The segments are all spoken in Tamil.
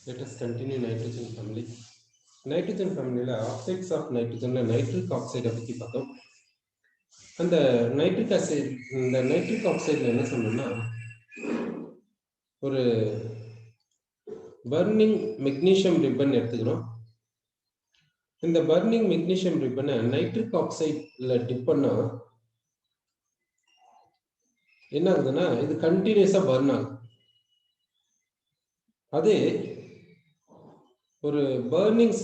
Let us continue nitrogen family. Nitrogen family oxides of nitrogen nitric oxide பத்தி பார்த்தோம். அந்த நைட்ரிக் ஆக்சைடு இந்த நைட்ரிக் ஆக்சைடுல என்ன சொன்னோம்னா ஒரு பர்னிங் மெக்னீசியம் ரிப்பன் எடுத்துக்கிறோம். இந்த பர்னிங் மெக்னீசியம் ரிப்பனை நைட்ரிக் ஆக்சைடுல டிப் பண்ணா என்ன ஆகுதுன்னா இது கண்டினியூஸா பர்ன் ஆகுது. அதே ஒரு பர்னிங்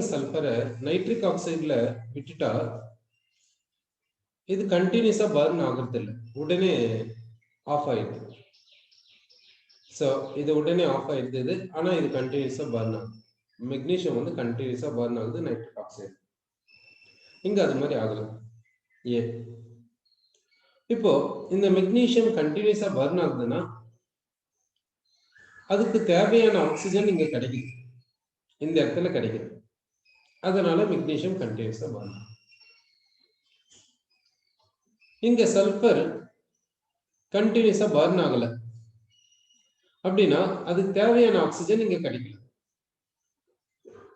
சல்பரை நைட்ரிக் ஆக்சைடுல விட்டுட்டா இது கண்டினியூஸா பர்ன் ஆகுறது இல்லை, உடனே ஆஃப் ஆயிடுது. ஸோ இது உடனே ஆஃப் ஆயிடுது. ஆனா இது கண்டினியூஸா பர்ன் ஆகுது. மெக்னீசியம் வந்து கண்டினியூஸா பர்ன் ஆகுது நைட்ரிக் ஆக்சைடு. இங்க அது மாதிரி ஆகல. இப்போ இந்த மெக்னீசியம் கண்டினியூஸா பர்ன் ஆகுதுன்னா அதுக்கு தேவையான ஆக்சிஜன் இங்க கிடைக்குது, இந்த இடத்துல கிடைக்குது. அதனால மெக்னீசியம் கண்டினியூஸா பர்ன் ஆகும். இங்க சல்பர் கண்டினியூஸா பர்ன் ஆகல அப்படின்னா அதுக்கு தேவையான ஆக்சிஜன் இங்க கிடைக்கல.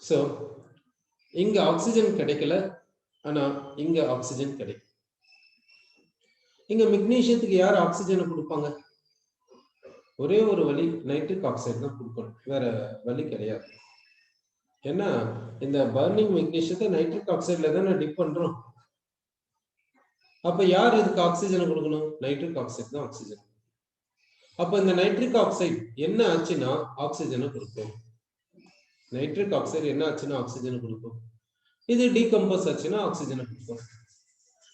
சோ இங்க ஆக்சிஜன் கிடைக்கல, ஆனா இங்க ஆக்சிஜன் கிடைக்கும். இங்க மெக்னீசியத்துக்கு யார் ஆக்சிஜனை கொடுப்பாங்க? ஒரே ஒரு வழி, நைட்ரிக் ஆக்சைடு தான் கொடுக்கணும், வேற வழி கிடையாது. ஏன்னா இந்த பர்னிங் மெக்னீசியத்தை நைட்ரிக் ஆக்சைடுல தான் டிப் பண்றோம். அப்ப யார் இதுக்கு ஆக்சிஜனை கொடுக்கணும்? நைட்ரிக் ஆக்சைடு தான் ஆக்சிஜன். அப்ப இந்த நைட்ரிக் ஆக்சைடு என்ன ஆச்சுன்னா ஆக்சிஜனை கொடுக்கும். நைட்ரிக் ஆக்சைடு என்ன ஆச்சுன்னா ஆக்சிஜனை கொடுக்கும். இது டீகம்போஸ் ஆச்சுன்னா ஆக்சிஜனை கொடுக்கும்.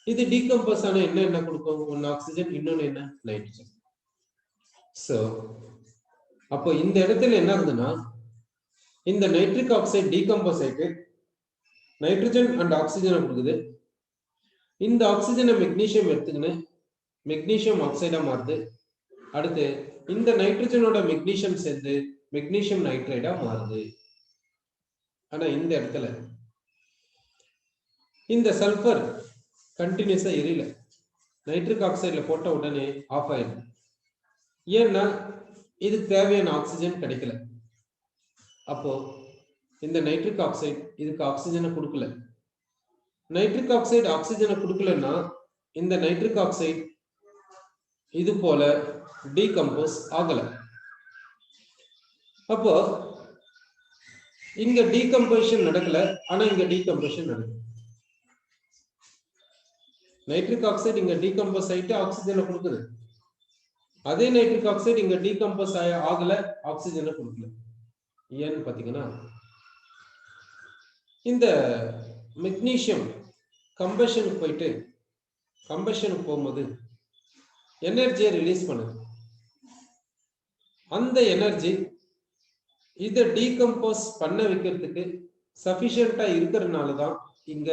இது டீகம்போஸ் ஆனா என்ன கொடுக்கும்? ஒன்னு ஆக்சிஜன், இன்னொன்னு என்ன? நைட்ரஜன். சோ அப்போ இந்த இடத்துல என்ன ஆகுதுன்னா இந்த நைட்ரிக் ஆக்சைடு டீகம்போஸ் ஆயிட்டு நைட்ரஜன் அண்ட் ஆக்சிஜனை கொடுக்குது. இந்த ஆக்சிஜனை மெக்னீசியம் எடுத்துக்கின்னு மெக்னீசியம் ஆக்சைடா மாறுது. அடுத்து இந்த நைட்ரஜனோட மெக்னீசியம் சேர்ந்து மெக்னீசியம் நைட்ரைடா மாறுது. ஆனா இந்த இடத்துல இந்த சல்பர் கண்டினியூஸா எரியல, நைட்ரிக் ஆக்சைடுல போட்ட உடனே ஆஃப் ஆயிடுது. ஏன்னா இதுக்கு தேவையான ஆக்சிஜன் கிடைக்கல. அப்போ இந்த நைட்ரிக் ஆக்சைடு இதுக்கு ஆக்சிஜனை கொடுக்கல. நைட்ரிக் ஆக்சைடு ஆக்சிஜனை கொடுக்கலன்னா இந்த நைட்ரிக் ஆக்சைடு இது போல டீகம்போஸ் ஆகல. அப்போ இங்க டீகம்போசிஷன் நடக்கல, ஆனா இங்க டீகம்போசிஷன் நடக்குது. நைட்ரிக் ஆக்சைடு இங்க டீகம்போஸ் ஆயிட்டு ஆக்சிஜனை கொடுக்குது. அதே நைட்ரிக் ஆக்சைடு இங்க டீகம்போஸ் ஆகல, ஆக்சிஜனை கொடுக்கல. ஏன்னு பாத்தீங்கன்னா இந்த மெக்னீசியம் கம்பஷனுக்கு போகும்போது எனர்ஜியை ரிலீஸ் பண்ணுது. அந்த எனர்ஜி இதை டீகம்போஸ் பண்ண வைக்கிறதுக்கு சஃபிஷியண்டா இருக்கிறதுனாலதான் இங்க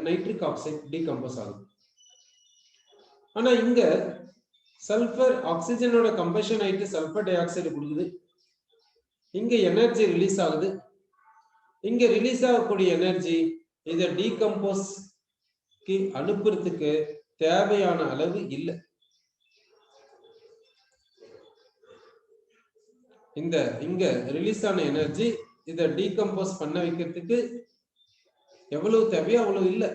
நைட்ரிக் ஆக்சைடு டீகம்போஸ் ஆகுது. ஆனா இங்க சல்பர் ஆக்சிஜனோட கம்பஷன் ஆயிட்டு சல்பர் டை ஆக்சைடு கொடுக்குது. இங்க எனர்ஜி ரிலீஸ் ஆகுது. இங்க ரிலீஸ் ஆகக்கூடிய எனர்ஜி இதை டீகம்போஸ்க்கு அனுப்புறதுக்கு தேவையான அளவு இல்லை. இந்த இங்க ரிலீஸ் ஆன எனர்ஜி இதை டீகம்போஸ் பண்ண வைக்கிறதுக்கு எவ்வளவு தேவையோ அவ்வளவு இல்லை.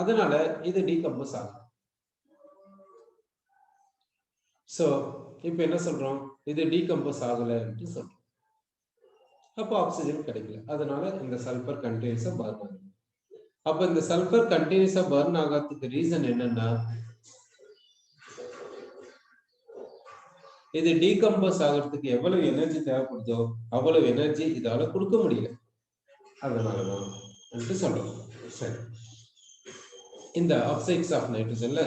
அதனால இது டீகம்போஸ் ஆகும். சோ இப்ப என்ன சொல்றோம்? இது டீகம்போஸ் ஆகல என்று சொல்றோம். அப்ப ஆக்சிஜன் கிடைக்கல. அதனால இந்த சல்பர் கண்டினியூஸா பர்ன் ஆகுது. அப்ப இந்த சல்பர் கண்டினியூஸா பர்ன் ஆகிறதுக்கு ரீசன் என்னன்னா இது டீகம்போஸ் ஆகிறதுக்கு எவ்வளவு எனர்ஜி தேவைப்படுதோ அவ்வளவு எனர்ஜி இதால கொடுக்க முடியல. அதனாலதான் என்று சொல்றோம். சரி, இந்த ஆக்சைட்ஸ் ஆஃப் நைட்ரஜன்ல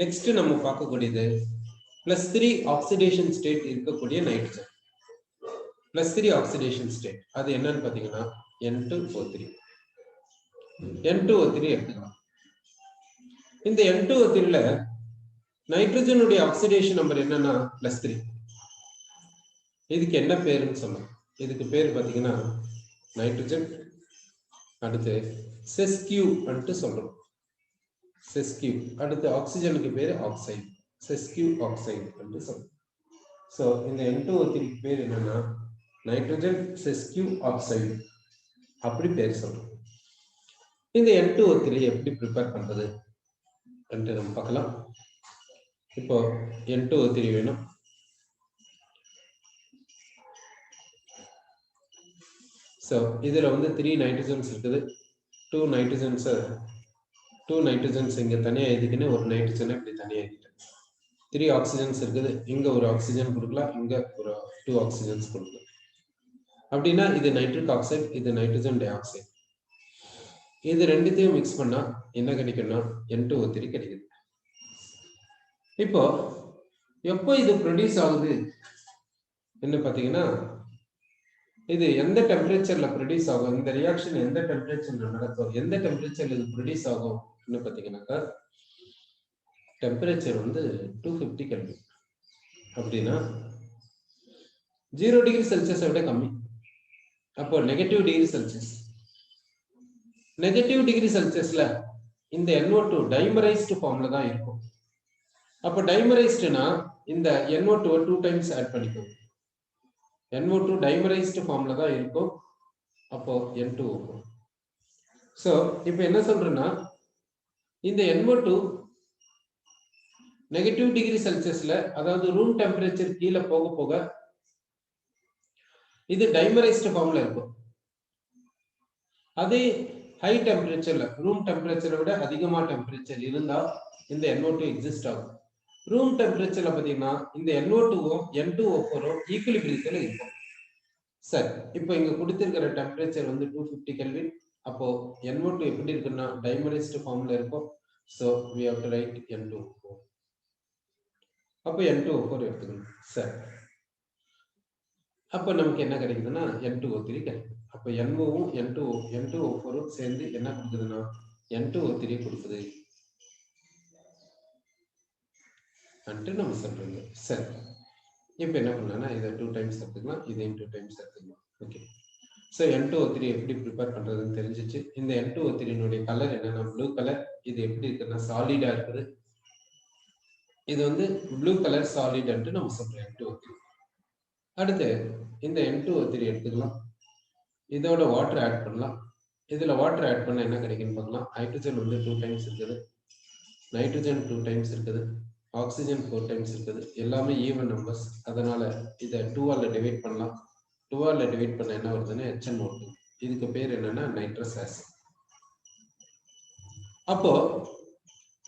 நெக்ஸ்ட் நம்ம பார்க்கக்கூடியது +3 ஆக்சிடேஷன் ஸ்டேட் இருக்கக்கூடிய நைட்ரஜன். +3 ஆக்சிடேஷன் ஸ்டேட் அது என்னன்னு பாத்தீங்கன்னா N2O3 எடுத்துக்கலாம். இந்த N2O3ல நைட்ரஜனுடைய ஆக்சிடேஷன் நம்பர் என்னன்னா +3. இதுக்கு என்ன பேருன்னு சொன்னோம்? இதுக்கு பேர் பாத்தீங்கன்னா நைட்ரஜன், அடுத்து செஸ்கியூ அன்ட்டு சொல்றோம். செஸ்கியூ. அடுத்து ஆக்சிஜனுக்கு பேரு ஆக்சைடு, செஸ்கியூ ஆக்சைடு என்று சொல்றோம். சோ இந்த N2O3 பேர் என்னன்னா நைட்ரஜன் செஸ்கியூ ஆக்சைடு அப்படி பேர் சொல்றோம். இந்த N2O3 எப்படி ப்ரிப்பேர் பண்றது என்று நம்ம பார்க்கலாம். இப்போ N2O3 வேணும். சோ இதுல வந்து 3 நைட்ரஜன்ஸ் இருக்குது. 2 நைட்ரஜன்ஸ் இங்க தனியா எழுதிக்கின்னு ஒரு நைட்ரஜனை இப்படி தனியா எழுதிட்டேன். 3 ஆக்சிஜன்ஸ் இருக்குது. இங்க ஒரு ஆக்சிஜன் கொடுக்கலாம், இங்க ஒரு 2 ஆக்சிஜன்ஸ் கொடுக்கலாம். அப்படின்னா இது நைட்ரிக் ஆக்சைடு, இது நைட்ரஜன் டை ஆக்சைடு. இது ரெண்டுத்தையும் மிக்ஸ் பண்ணா என்ன கிடைக்கும்னா N2O3 கிடைக்குது. இப்போ எப்போ இது ப்ரொடியூஸ் ஆகுது என்ன பாத்தீங்கன்னா, இது எந்த டெம்பரேச்சர்ல ப்ரொடியூஸ் ஆகும், இந்த ரியாக்ஷன் எந்த டெம்பரேச்சர்ல நடக்கும், எந்த டெம்பரேச்சர்ல இது ப்ரொடியூஸ் ஆகும் என்ன பாத்தீங்கன்னாக்கா, டெம்பரேச்சர் வந்து 250 கெல்வின். அப்படின்னா 0 டிகிரி செல்சியஸை விட கம்மி. அப்போ negative degree Celsius. Negative degree செல்சியஸ்ல இந்த NO2 டைமரைஸ்டு ஃபார்ம்ல தான் இருக்கும். அப்போ டைமரைஸ்டுனா இந்த NO2 2 டைம்ஸ் ஆட் பண்ணிக்கும். NO2 டைமரைஸ்டு ஃபார்ம்ல தான் இருக்கும். அப்போ N2O4. சோ இப்போ என்ன சொல்றேன்னா, இந்த NO2 நெகட்டிவ் டிகிரி செல்சியஸ்ல, அதாவது ரூம் டெம்பரேச்சர் கீழே போக போக இது டைமரைஸ்டு ஃபார்ம்ல இருக்கும். அதே ஹை டெம்பரேச்சர்ல, ரூம் டெம்பரேச்சரை விட அதிகமா டெம்பரேச்சர் இருந்தா இந்த NO2 எக்ஸிஸ்ட் ஆகும். ரூம் டெம்பரேச்சர்ல பாத்தீங்கன்னா இந்த NO2வும் N2O4ம் ஈக்குலிபிரியத்துல இருக்கும். சரி, இப்போ இங்க கொடுத்திருக்கிற டெம்பரேச்சர் வந்து 250 கெல்வின். அப்போ NO2 எப்படி இருக்குன்னா டைமரைஸ்டு ஃபார்ம்ல இருக்கும். So we have to write N2O4. அப்போ N2O4 எடுத்துக்கணும். சரி, அப்போ நமக்கு என்ன கிடைக்குதுன்னா N2O3 கிடைக்கும். அப்போ NOவும் N2O4ம் சேர்ந்து என்ன கொடுக்குதுன்னா N2O3 கொடுக்குது அன்ட்டு நம்ம சொல்றோங்க. சரி, இப்போ என்ன பண்ணலாம்னா இதை 2 டைம்ஸ் எடுத்துக்கலாம், இதையும் 2 டைம்ஸ் எடுத்துக்கலாம். ஓகே, ஸோ N2O3 எப்படி ப்ரிப்பேர் பண்றதுன்னு தெரிஞ்சிச்சு. இந்த N2O3 கலர் என்னன்னா ப்ளூ கலர். இது எப்படி இருக்குன்னா சாலிடா இருக்குது. இது வந்து ப்ளூ கலர் சாலிட் என்று நம்ம சொல்றோம் N2O3. அடுத்து இந்த N2O3 எடுத்துக்கலாம், இதோட வாட்டர் ஆட் பண்ணலாம். இதுல வாட்டர் ஆட் பண்ண என்ன கிடைக்குன்னு பார்க்கலாம். ஹைட்ரஜன் வந்து 2 டைம்ஸ் இருக்குது, நைட்ரஜன் 2 டைம்ஸ் இருக்குது, ஆக்சிஜன் 4 டைம்ஸ் இருக்குது. எல்லாமே ஈவன் நம்பர்ஸ். அதனால இதை 2ஆல டிவைட் பண்ணலாம். 2ஆல டிவைட் பண்ண என்ன வருதுன்னா HNO2. இதுக்கு பேர் என்னன்னா நைட்ரஸ் ஆசிட். அப்போ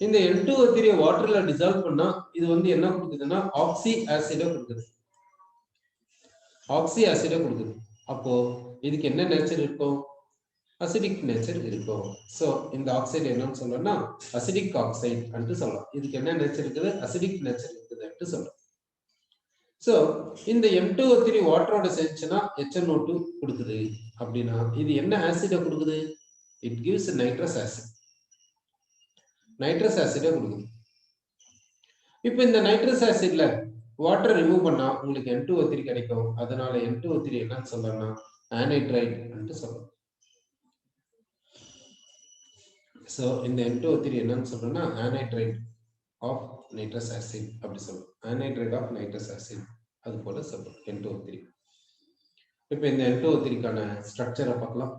இந்த N2O3 வாட்டர்ல டிசால்வ் பண்ணா இது வந்து என்ன கொடுக்குதுன்னா ஆக்சி ஆசிட கொடுக்குது. ஆக்சி ஆசிட கொடுக்குது. அப்போ இதுக்கு என்ன நேச்சர் இருக்கும்? அசிடிக் நேச்சர் இருக்கும். சோ இந்த ஆக்சைடு என்னன்னு சொல்லணும்னா அசிடிக் ஆக்சைடு என்று சொல்லலாம். இதுக்கு என்ன நேச்சர் இருக்குது? அசிடிக் நேச்சர் இருக்குது என்று சொல்லலாம். சோ இந்த M2O3 வாட்டரோட சேர்ந்துச்சுன்னா HNO2 கொடுக்குது. அப்படின்னா இது என்ன ஆசிட கொடுக்குது? It gives nitrous acid. Nitrous ஆசிட கொடுக்குது. இப்போ இந்த நைட்ரஸ் ஆசிட்ல வாட்டர் ரிமூவ் பண்ணா உங்களுக்கு N2O3 கிடைக்கும். அதனால N2O3 என்னன்னு சொல்லணும்னா ஆனைட்ரைட் என்று சொல்லலாம். சோ இந்த N2O3 என்னன்னு சொல்றோம்னா ஆனைட்ரைட் ஆஃப் நைட்ரஸ் ஆசிட் அப்படி சொல்றோம். ஆனைட்ரைட் ஆஃப் நைட்ரஸ் ஆசிட் அது போல சொல்றோம் N2O3. இப்போ இந்த N2O3க்கான ஸ்ட்ரக்சரை பார்க்கலாம்.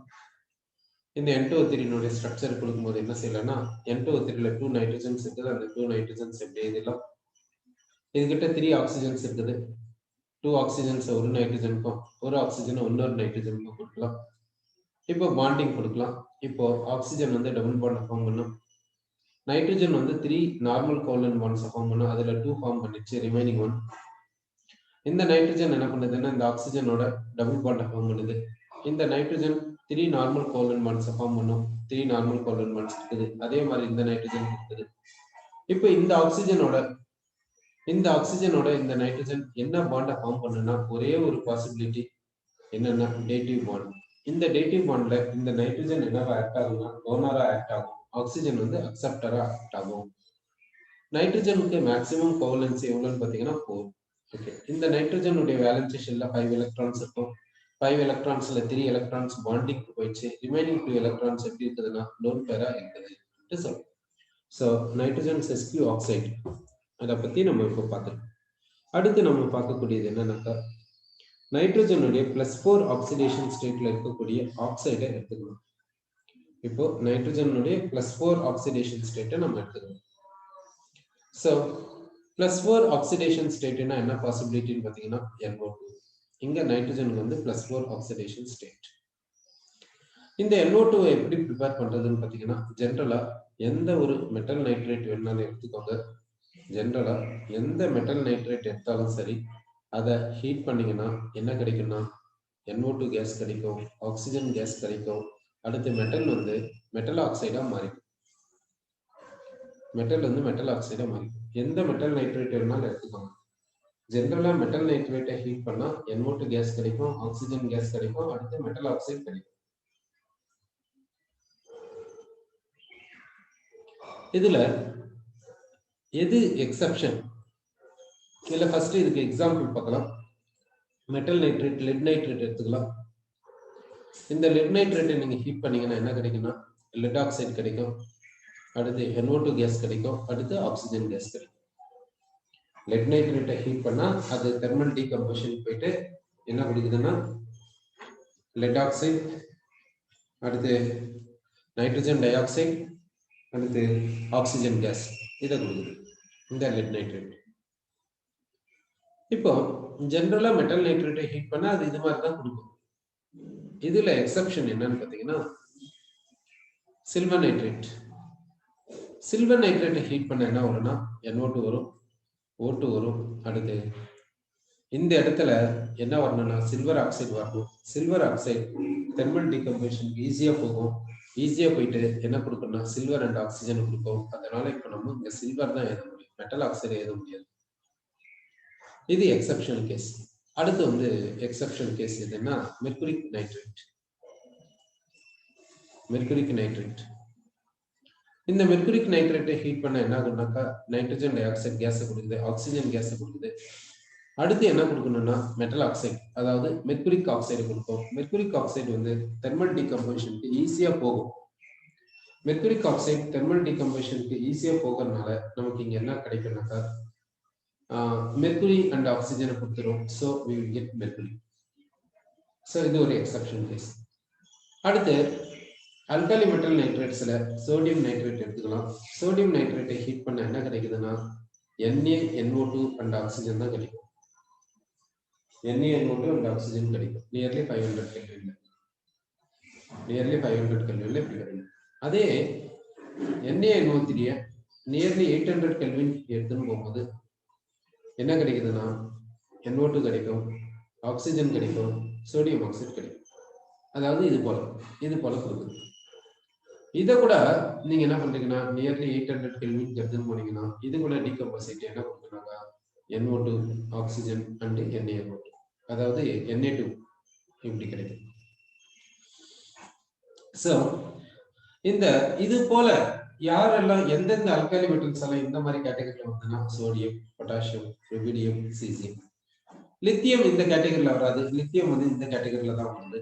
இந்த N2O3 ஸ்ட்ரக்சர் கொடுக்கும்போது என்ன செய்யலாம்னா N2O3ல 2 நைட்ரஜன்ஸ் இருக்குது. அந்த 2 நைட்ரஜன்ஸ் எப்படி எழுதலாம்? இதுகிட்ட 3 ஆக்சிஜன்ஸ் இருக்குது. 2 ஆக்சிஜன்ஸ் ஒரு நைட்ரஜனுக்கும், ஒரு ஆக்சிஜன் இன்னொரு நைட்ரஜனுக்கும் கொடுக்கலாம். இப்போ பாண்டிங் கொடுக்கலாம். இப்போ ஆக்சிஜன் வந்து டபுள் பாண்ட் ஃபார்ம் பண்ணும். நைட்ரஜன் வந்து 3 நார்மல் கோவலன்ட் பாண்ட்ஸ் ஃபார்ம் பண்ணும். அதுல 2 ஃபார்ம் பண்ணிச்சு, ரிமைனிங் 1. இந்த நைட்ரஜன் என்ன பண்ணுதுன்னா இந்த ஆக்சிஜனோட டபுள் பாண்ட் ஃபார்ம் பண்ணுது. இந்த nitrogen 3 normal covalent bonds form பண்ணும். 3 நார்மல் கோவலன்ட் பாண்ட்ஸ் இருக்குது. அதே மாதிரி இந்த நைட்ரஜன் இருக்குது. இப்போ இந்த ஆக்சிஜனோட இந்த நைட்ரஜன் என்ன பாண்டை ஃபார்ம் பண்ணுனா ஒரே ஒரு பாசிபிலிட்டி என்னன்னா டேட்டிவ் பாண்ட். இந்த டேட்டிவ் பாண்ட்ல இந்த நைட்ரஜன் என்னவா ஆக்ட் ஆகும்னா டோனரா ஆக்ட் ஆகும், ஆக்சிஜன் வந்து அக்செப்டரா ஆக்ட் ஆகும். நைட்ரஜனுக்கு மேக்ஸிமம் கோவலன்சி எவ்வளவுன்னு பாத்தீங்கன்னா 4. ஓகே, இந்த நைட்ரஜனுடைய வேலன்ஸ் ஷெல்ல 5 எலக்ட்ரான்ஸ் இருக்கும். 5 எலக்ட்ரான்ஸ்ல 3 எலக்ட்ரான்ஸ் பாண்டிங் போயிடுச்சு. ரிமைனிங் 2 எலக்ட்ரான்ஸ் எப்படி இருக்குதுன்னா லோன் பேரா இருக்குது சொல்லுவோம். ஸோ நைட்ரஜன் செஸ்கியூ ஆக்சைடு அதை பத்தி நம்ம இப்போ பார்த்துருக்கோம். அடுத்து நம்ம பார்க்கக்கூடியது என்னன்னாக்கா நைட்ரஜனுடைய +4 ஆக்சிடேஷன் ஸ்டேட்ல இருக்கக்கூடிய ஆக்சைடை எடுத்துக்கணும். இப்போ நைட்ரஜனுடைய +4 ஆக்சிடேஷன் ஸ்டேட்டை நம்ம எடுத்துக்கணும். ஸோ +4 ஆக்சிடேஷன் ஸ்டேட்னா என்ன பாசிபிலிட்டின்னு பார்த்தீங்கன்னா NO2. இங்க நைட்ரஜனுக்கு வந்து +4 ஆக்சிடேஷன் ஸ்டேட். இந்த NO2 எப்படி ப்ரிப்பேர் பண்றதுன்னு பார்த்தீங்கன்னா ஜென்ரலா எந்த ஒரு மெட்டல் நைட்ரேட் வேணாலும் எடுத்துக்கோங்க. ஜென்ரலா எந்த மெட்டல் நைட்ரேட் எடுத்தாலும் சரி, அதை ஹீட் பண்ணீங்கன்னா என்ன கிடைக்கும்னா NO2 கேஸ் கிடைக்கும், ஆக்சிஜன் கேஸ் கிடைக்கும். அடுத்து மெட்டல் வந்து மெட்டல் ஆக்சைடா மாறிடும். மெட்டல் வந்து மெட்டல் ஆக்சைடா மாறிடும். எந்த மெட்டல் நைட்ரேட் வேணாலும் எடுத்துக்கோங்க. ஜென்ரலா மெட்டல் நைட்ரேட்டை ஹீட் பண்ணா NO2 கேஸ் கிடைக்கும், ஆக்சிஜன் கேஸ் கிடைக்கும், அடுத்து மெட்டல் ஆக்சைடு கிடைக்கும். இதுல எது எக்ஸெப்ஷன்? இதுல ஃபர்ஸ்ட் இதுக்கு எக்ஸாம்பிள் பார்க்கலாம். மெட்டல் நைட்ரேட், லெட் நைட்ரேட் எடுத்துக்கலாம். இந்த லெட் நைட்ரேட்டை நீங்க ஹீட் பண்ணீங்கன்னா என்ன கிடைக்கும்னா லெட் ஆக்சைடு கிடைக்கும், அடுத்து NO2 கேஸ் கிடைக்கும், அடுத்து ஆக்சிஜன் கேஸ் கிடைக்கும். லெட் நைட்ரேட்டை ஹீட் பண்ணா அது தெர்மல் டீகம்போசிஷன் போயிட்டு என்ன கொடுக்குதுன்னா லெட் ஆக்சைடு, அடுத்து நைட்ரஜன் டை ஆக்சைடு, அடுத்து ஆக்சிஜன் கேஸ் இதை கொடுக்குது இந்த லெட் நைட்ரேட். இப்போ ஜென்ரலா மெட்டல் நைட்ரேட்டை ஹீட் பண்ணா அது இது மாதிரி தான் கொடுக்கும். இதுல எக்ஸெப்ஷன் என்னன்னு பாத்தீங்கன்னா சில்வர் நைட்ரேட். சில்வர் நைட்ரேட்டை ஹீட் பண்ண என்ன வரும்னா NO2 வரும், O2 வரும், அடுத்து இந்த இடத்துல என்ன வரணும்னா சில்வர் ஆக்சைடு வரணும். சில்வர் ஆக்சைடு தெர்மல் டீகம்போசிஷனுக்கு ஈஸியா போகும். ஈஸியா போயிட்டு என்ன கொடுக்கணும்னா சில்வர் அண்ட் ஆக்சிஜன் கொடுக்கும். அதனால இப்ப நம்ம இங்க சில்வர் தான் எழுத முடியும், மெட்டல் ஆக்சைடு எழுத முடியாது. இது எக்ஸெப்ஷனல் கேஸ். அடுத்து வந்து எக்ஸெப்ஷனல் கேஸ் எதுன்னா மெர்குரிக் நைட்ரேட். மெர்குரிக் நைட்ரேட், இந்த மெர்குரிக் நைட்ரேட்டை ஹீட் பண்ண என்ன ஆகும்னாக்கா நைட்ரஜன் டை ஆக்சைடு கேஸை கொடுக்குது, ஆக்சிஜன் கேஸை கொடுக்குது. அடுத்து என்ன கொடுக்கணும்னா மெட்டல் ஆக்சைடு, அதாவது மெர்குரிக் ஆக்சைடு கொடுக்கும். மெர்குரிக் ஆக்சைடு வந்து தெர்மல் டீகம்போசிஷனுக்கு ஈஸியா போகும். மெர்குரிக் ஆக்சைடு தெர்மல் டீகம்போசிஷனுக்கு ஈஸியா போகிறதுனால நமக்கு இங்க என்ன கிடைக்கும்னாக்கா மெர்குரி அண்ட் ஆக்சிஜனை கொடுத்துரும். So we will get mercury. So இது ஒரு எக்ஸெப்ஷன் கேஸ். அடுத்து அல்காலி மெட்டல் நைட்ரேட்ஸ்ல சோடியம் நைட்ரேட் எடுத்துக்கலாம். சோடியம் நைட்ரேட்டை ஹீட் பண்ண என்ன கிடைக்குதுன்னா NaNO2 அண்ட் ஆக்சிஜன் தான் கிடைக்கும். NaNO2 அண்ட் ஆக்சிஜன் கிடைக்கும். நியர்லி 500 கெல்வின்ல. நியர்லி 500 கெல்வின்ல இப்படி கிடைக்கும். அதே NaNO3 நியர்லி 800 கெல்வின் எடுத்துன்னு போகும்போது என்ன கிடைக்குதுன்னா NO2 கிடைக்கும், ஆக்சிஜன் கிடைக்கும், சோடியம் ஆக்சைடு கிடைக்கும். அதாவது இது போல கொடுக்குது. இதை கூட நீங்க என்ன பண்றீங்கன்னா நியர்லி 800 கெல்வின் எடுத்துன்னு போனீங்கன்னா இது கூட டீகம்போசிட் என்ன கொடுக்குறாங்க NO2 ஆக்சிஜன் அண்ட் NaNO2, அதாவது Na2 இப்படி கிடைக்கும். ஸோ இந்த இது போல யாரெல்லாம் எந்தெந்த அல்காலி மெட்டல்ஸ் எல்லாம் இந்த மாதிரி கேட்டகரியில வருதுன்னா sodium, potassium, rubidium, caesium. Lithium இந்த கேட்டகரியில வராது. லித்தியம் வந்து இந்த கேட்டகரியில தான் வருது.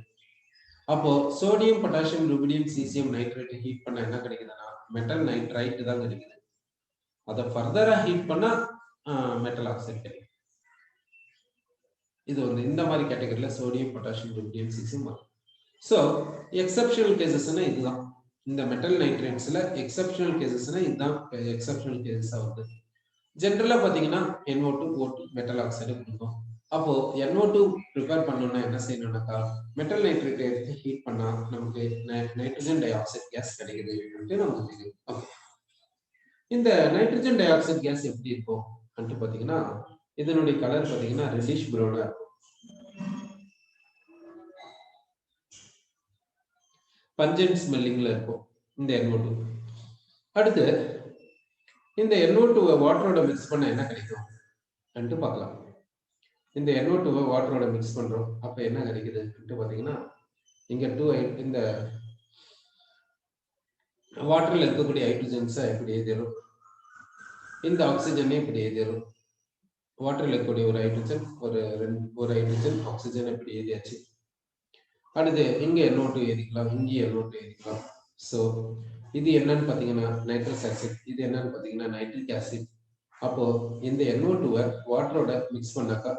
அப்போ sodium, potassium, rubidium, caesium nitrate heat பண்ண என்ன கிடைக்குதுன்னா மெட்டல் நைட்ரைட் தான் கிடைக்குது. அதை ஃபர்தரா ஹீட் பண்ணா மெட்டல் ஆக்சைடு கிடைக்கும். இது வந்து இந்த மாதிரி கேட்டகரியில சோடியம், பொட்டாசியம், ருபீடியம், சீசியம் வரும். ஸோ எக்ஸெப்ஷனல் கேசஸ்னா இதுதான். இந்த மெட்டல் நைட்ரேட்ஸ்ல எக்ஸெப்ஷனல் கேசஸ்னா இதுதான் எக்ஸெப்ஷனல் கேசஸ் ஆகுது. ஜென்ரலா பாத்தீங்கன்னா NO2, O2 மெட்டல் ஆக்சைடு கொடுக்கும். அப்போ NO2 ப்ரிப்பேர் பண்ணணும்னா என்ன செய்யணும்னாக்கா மெட்டல் நைட்ரேட்டை எடுத்து ஹீட் பண்ணா நமக்கு நைட்ரஜன் டை ஆக்சைடு கேஸ் கிடைக்குது நமக்கு தெரியும். இந்த நைட்ரஜன் டை ஆக்சைடு கேஸ் எப்படி இருக்கும் அப்படின்ட்டு பாத்தீங்கன்னா இதனுடைய கலர் பாத்தீங்கன்னா ரெட்டிஷ் ப்ரௌனா இருக்கும். பஞ்சன்ட் ஸ்மெல்லிங்ல இருக்கும் இந்த NO2. அடுத்து இந்த NO2 வாட்டரோட மிக்ஸ் பண்ண என்ன கிடைக்கும் அப்படின்ட்டு பார்க்கலாம். இந்த NO2 வாட்டரோட மிக்ஸ் பண்றோம், அப்ப என்ன கிடைக்குது பாத்தீங்கன்னா இங்க இந்த வாட்டர்ல இருக்கக்கூடிய ஹைட்ரஜன்ஸ் இப்படி ஏதேறும், இந்த ஆக்சிஜனே இப்படி ஏதேறும். வாட்டர்ல இருக்கக்கூடிய ஒரு ஹைட்ரஜன் ஒரு ஹைட்ரஜன் ஆக்சிஜன் இப்படி ஏதியாச்சு. அடுத்து இங்க NO2 ஏதிக்கலாம், இங்கே NO2 ஏதிக்கலாம். ஸோ இது என்னன்னு பாத்தீங்கன்னா நைட்ரஸ் ஆசிட், இது என்னன்னு பாத்தீங்கன்னா நைட்ரிக் ஆசிட். அப்போ இந்த NO2 வாட்டரோட மிக்ஸ் பண்ணாக்கா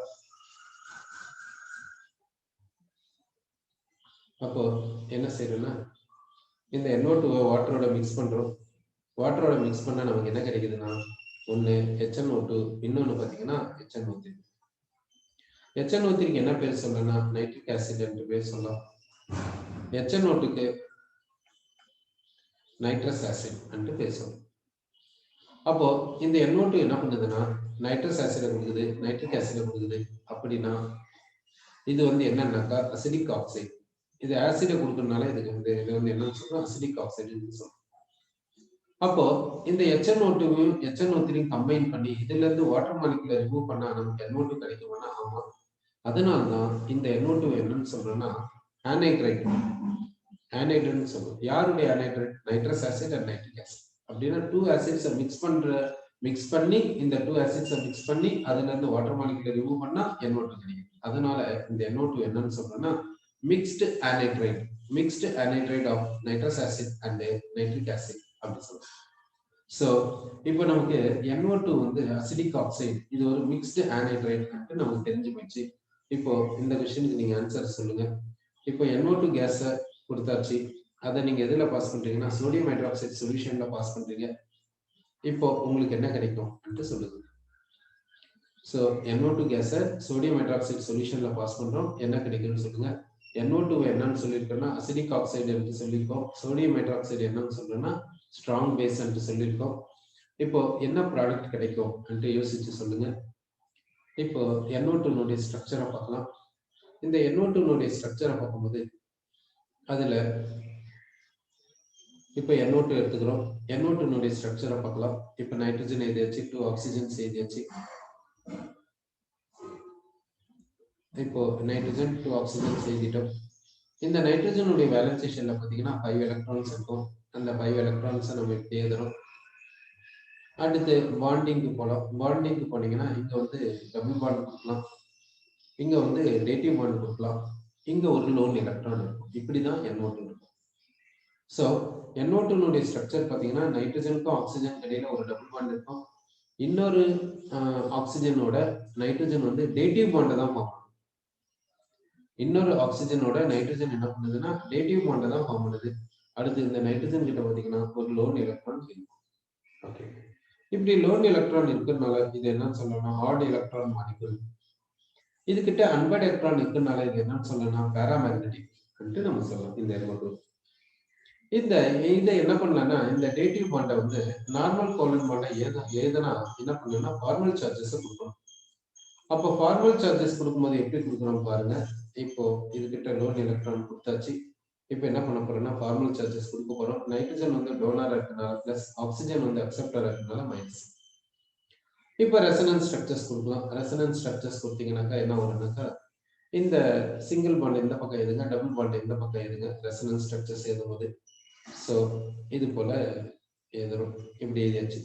அப்போ என்ன செய்யறோம்னா இந்த NO2 வாட்டரோட மிக்ஸ் பண்றோம். வாட்டரோட மிக்ஸ் பண்ணா நமக்கு என்ன கிடைக்குதுன்னா ஒன்னு HNO2, இன்னொன்னு பாத்தீங்கன்னா HNO3. HNO3க்கு என்ன பேர் சொல்லணும்னா நைட்ரிக் ஆசிட் என்று பேர் சொல்லலாம். HNO2க்கு நைட்ரஸ் ஆசிட் என்று பேர் சொல்லலாம். அப்போ இந்த NO2 என்ன பண்ணுதுன்னா நைட்ரஸ் ஆசிட கொடுக்குது, நைட்ரிக் ஆசிட கொடுக்குது. அப்படின்னா இது வந்து என்னன்னாக்கா அசிடிக் ஆக்சைடு. இது ஆசிட கொடுக்கறதுனால இதுக்கு வந்து இது வந்து என்னன்னு சொல்றோம் அசிடிக் ஆக்சைடுன்னு சொல்றோம். அப்போ இந்த HNO2வும் HNO3யும் கம்பைன் பண்ணி இதுல இருந்து வாட்டர் மாலிகுலை ரிமூவ் பண்ணா நமக்கு NO2 கிடைக்கும்னா ஆமா. அதனால்தான் இந்த NO2 என்னன்னு சொல்றோம்னா ஆனைட்ரைட். ஆனைட்ரைட்னு சொல்றோம். யாருடைய anhydride? Nitrous acid and nitric acid. அப்படின்னா 2 ஆசிட்ஸ் மிக்ஸ் பண்ணி இந்த 2 ஆசிட்ஸ் மிக்ஸ் பண்ணி அதுல இருந்து வாட்டர் மாலிகுலை ரிமூவ் பண்ணா NO2 கிடைக்கும். அதனால இந்த NO2 என்னன்னு சொல்றோம்னா mixed anhydride of nitrous acid and nitric acid அப்படி சொல்றோம். சோ இப்போ நமக்கு NO2 வந்து அசிடிக் ஆக்சைடு, இது ஒரு மிக்ஸ்டு ஆனைட்ரைட் நமக்கு தெரிஞ்சு போச்சு. இப்போ இந்த क्वेश्चनக்கு நீங்க ஆன்சர் சொல்லுங்க. இப்போ NO2 கேஸ கொடுத்தாச்சு. அதை நீங்க எதுல பாஸ் பண்றீங்கன்னா சோடியம் ஹைட்ராக்சைடு சொல்யூஷன்ல பாஸ் பண்றீங்க. இப்போ உங்களுக்கு என்ன கிடைக்கும் என்று சொல்லுங்க. சோ NO2 கேஸ சோடியம் ஹைட்ராக்சைடு சொல்யூஷன்ல பாஸ் பண்றோம். என்ன கிடைக்கும்னு சொல்லுங்க. NO2 என்னன்னு சொல்லியிருக்கோம்னா அசிடிக் ஆக்சைடு என்று சொல்லியிருக்கோம். சோடியம் ஹைட்ராக்சைடு என்னன்னு சொல்றோம்னா ஸ்ட்ராங் பேஸ் என்று சொல்லியிருக்கோம். இப்போ என்ன ப்ராடக்ட் கிடைக்கும் என்று யோசிச்சு சொல்லுங்க. இப்போ NO2 ஸ்ட்ரக்சரை பார்க்கலாம். இந்த NO2 ஸ்ட்ரக்சரை பார்க்கும்போது அதுல இப்போ NO2 எடுத்துக்கிறோம். NO2 ஸ்ட்ரக்சரை பார்க்கலாம். இப்போ நைட்ரஜன் எழுதியாச்சு, 2 ஆக்சிஜன்ஸ் எழுதியாச்சு. இப்போ நைட்ரஜன் 2 ஆக்சிஜன்ஸ் எழுதிட்டோம். இந்த நைட்ரஜனுடைய வேலன்சேஷன்ல பாத்தீங்கன்னா 5 எலக்ட்ரான்ஸ் இருக்கும். அந்த 5 எலக்ட்ரான்ஸை நம்ம இப்படி எழுதுறோம். அடுத்து பாண்டிங்க்கு போகலாம். பாண்டிங்க்கு போனீங்கன்னா இங்க வந்து டபுள் பாண்ட் கொடுக்கலாம், இங்க வந்து டேட்டிவ் பாண்ட் கொடுக்கலாம், இங்க ஒரு லோன் எலக்ட்ரான் இருக்கும். இப்படிதான் NO2 இருக்கும். ஸோ NO2 ஸ்ட்ரக்சர் பாத்தீங்கன்னா நைட்ரஜனுக்கும் ஆக்சிஜன் இடையில ஒரு டபுள் பாண்ட் இருக்கும். இன்னொரு ஆக்சிஜனோட நைட்ரஜன் வந்து டேட்டிவ் பாண்டை தான் ஃபார்ம் பண்ணும். இன்னொரு ஆக்சிஜனோட நைட்ரஜன் என்ன பண்ணுதுன்னா டேட்டிவ் பாண்டை தான் ஃபார்ம் பண்ணுது. அடுத்து இந்த நைட்ரஜன் கிட்ட பாத்தீங்கன்னா ஒரு லோன் எலக்ட்ரான் இருக்கும். ஓகே, இப்படி லோன் எலக்ட்ரான் இருக்கிறதுனால இது என்னன்னு சொல்லலாம் ஹார்ட் எலக்ட்ரான் மாலிகுல். இது கிட்ட அன்பட் எலக்ட்ரான் இருக்கிறதுனால இது என்னன்னு சொல்லலாம் பேராமேக்னெட்டிக் நம்ம சொல்லலாம். இந்த NO2 இதை என்ன பண்ணலாம்னா இந்த டேட்டிவ் பாண்டை வந்து நார்மல் கோலன் பாண்டை எழுதுனா என்ன பண்ணணும்னா ஃபார்மல் சார்ஜஸ் கொடுக்கணும். அப்போ ஃபார்மல் சார்ஜஸ் கொடுக்கும்போது எப்படி கொடுக்கணும் பாருங்க. இப்போ இது கிட்ட லோன் எலக்ட்ரான் கொடுத்தாச்சு. இப்போ என்ன பண்ண போறோம்னா ஃபார்மல் சார்ஜஸ் கொடுக்க போறோம். நைட்ரஜன் வந்து டோனர் இருக்கனால பிளஸ், ஆக்சிஜன் வந்து அக்செப்டர் இருக்கனால மைனஸ். இப்போ ரெசனன்ஸ் ஸ்ட்ரக்சர்ஸ் கொடுக்கலாம். ரெசனன்ஸ் ஸ்ட்ரக்சர்ஸ் கொடுத்தீங்கன்னாக்கா என்ன வரும்னாக்கா இந்த சிங்கிள் பாண்ட் இந்த பக்கம் எழுதுங்க, டபுள் பாண்ட் இந்த பக்கம் எழுதுங்க ரெசனன்ஸ் ஸ்ட்ரக்சர்ஸ் எழுதும்போது. ஸோ இது போல எழுதுறோம். இப்படி எழுதியாச்சு.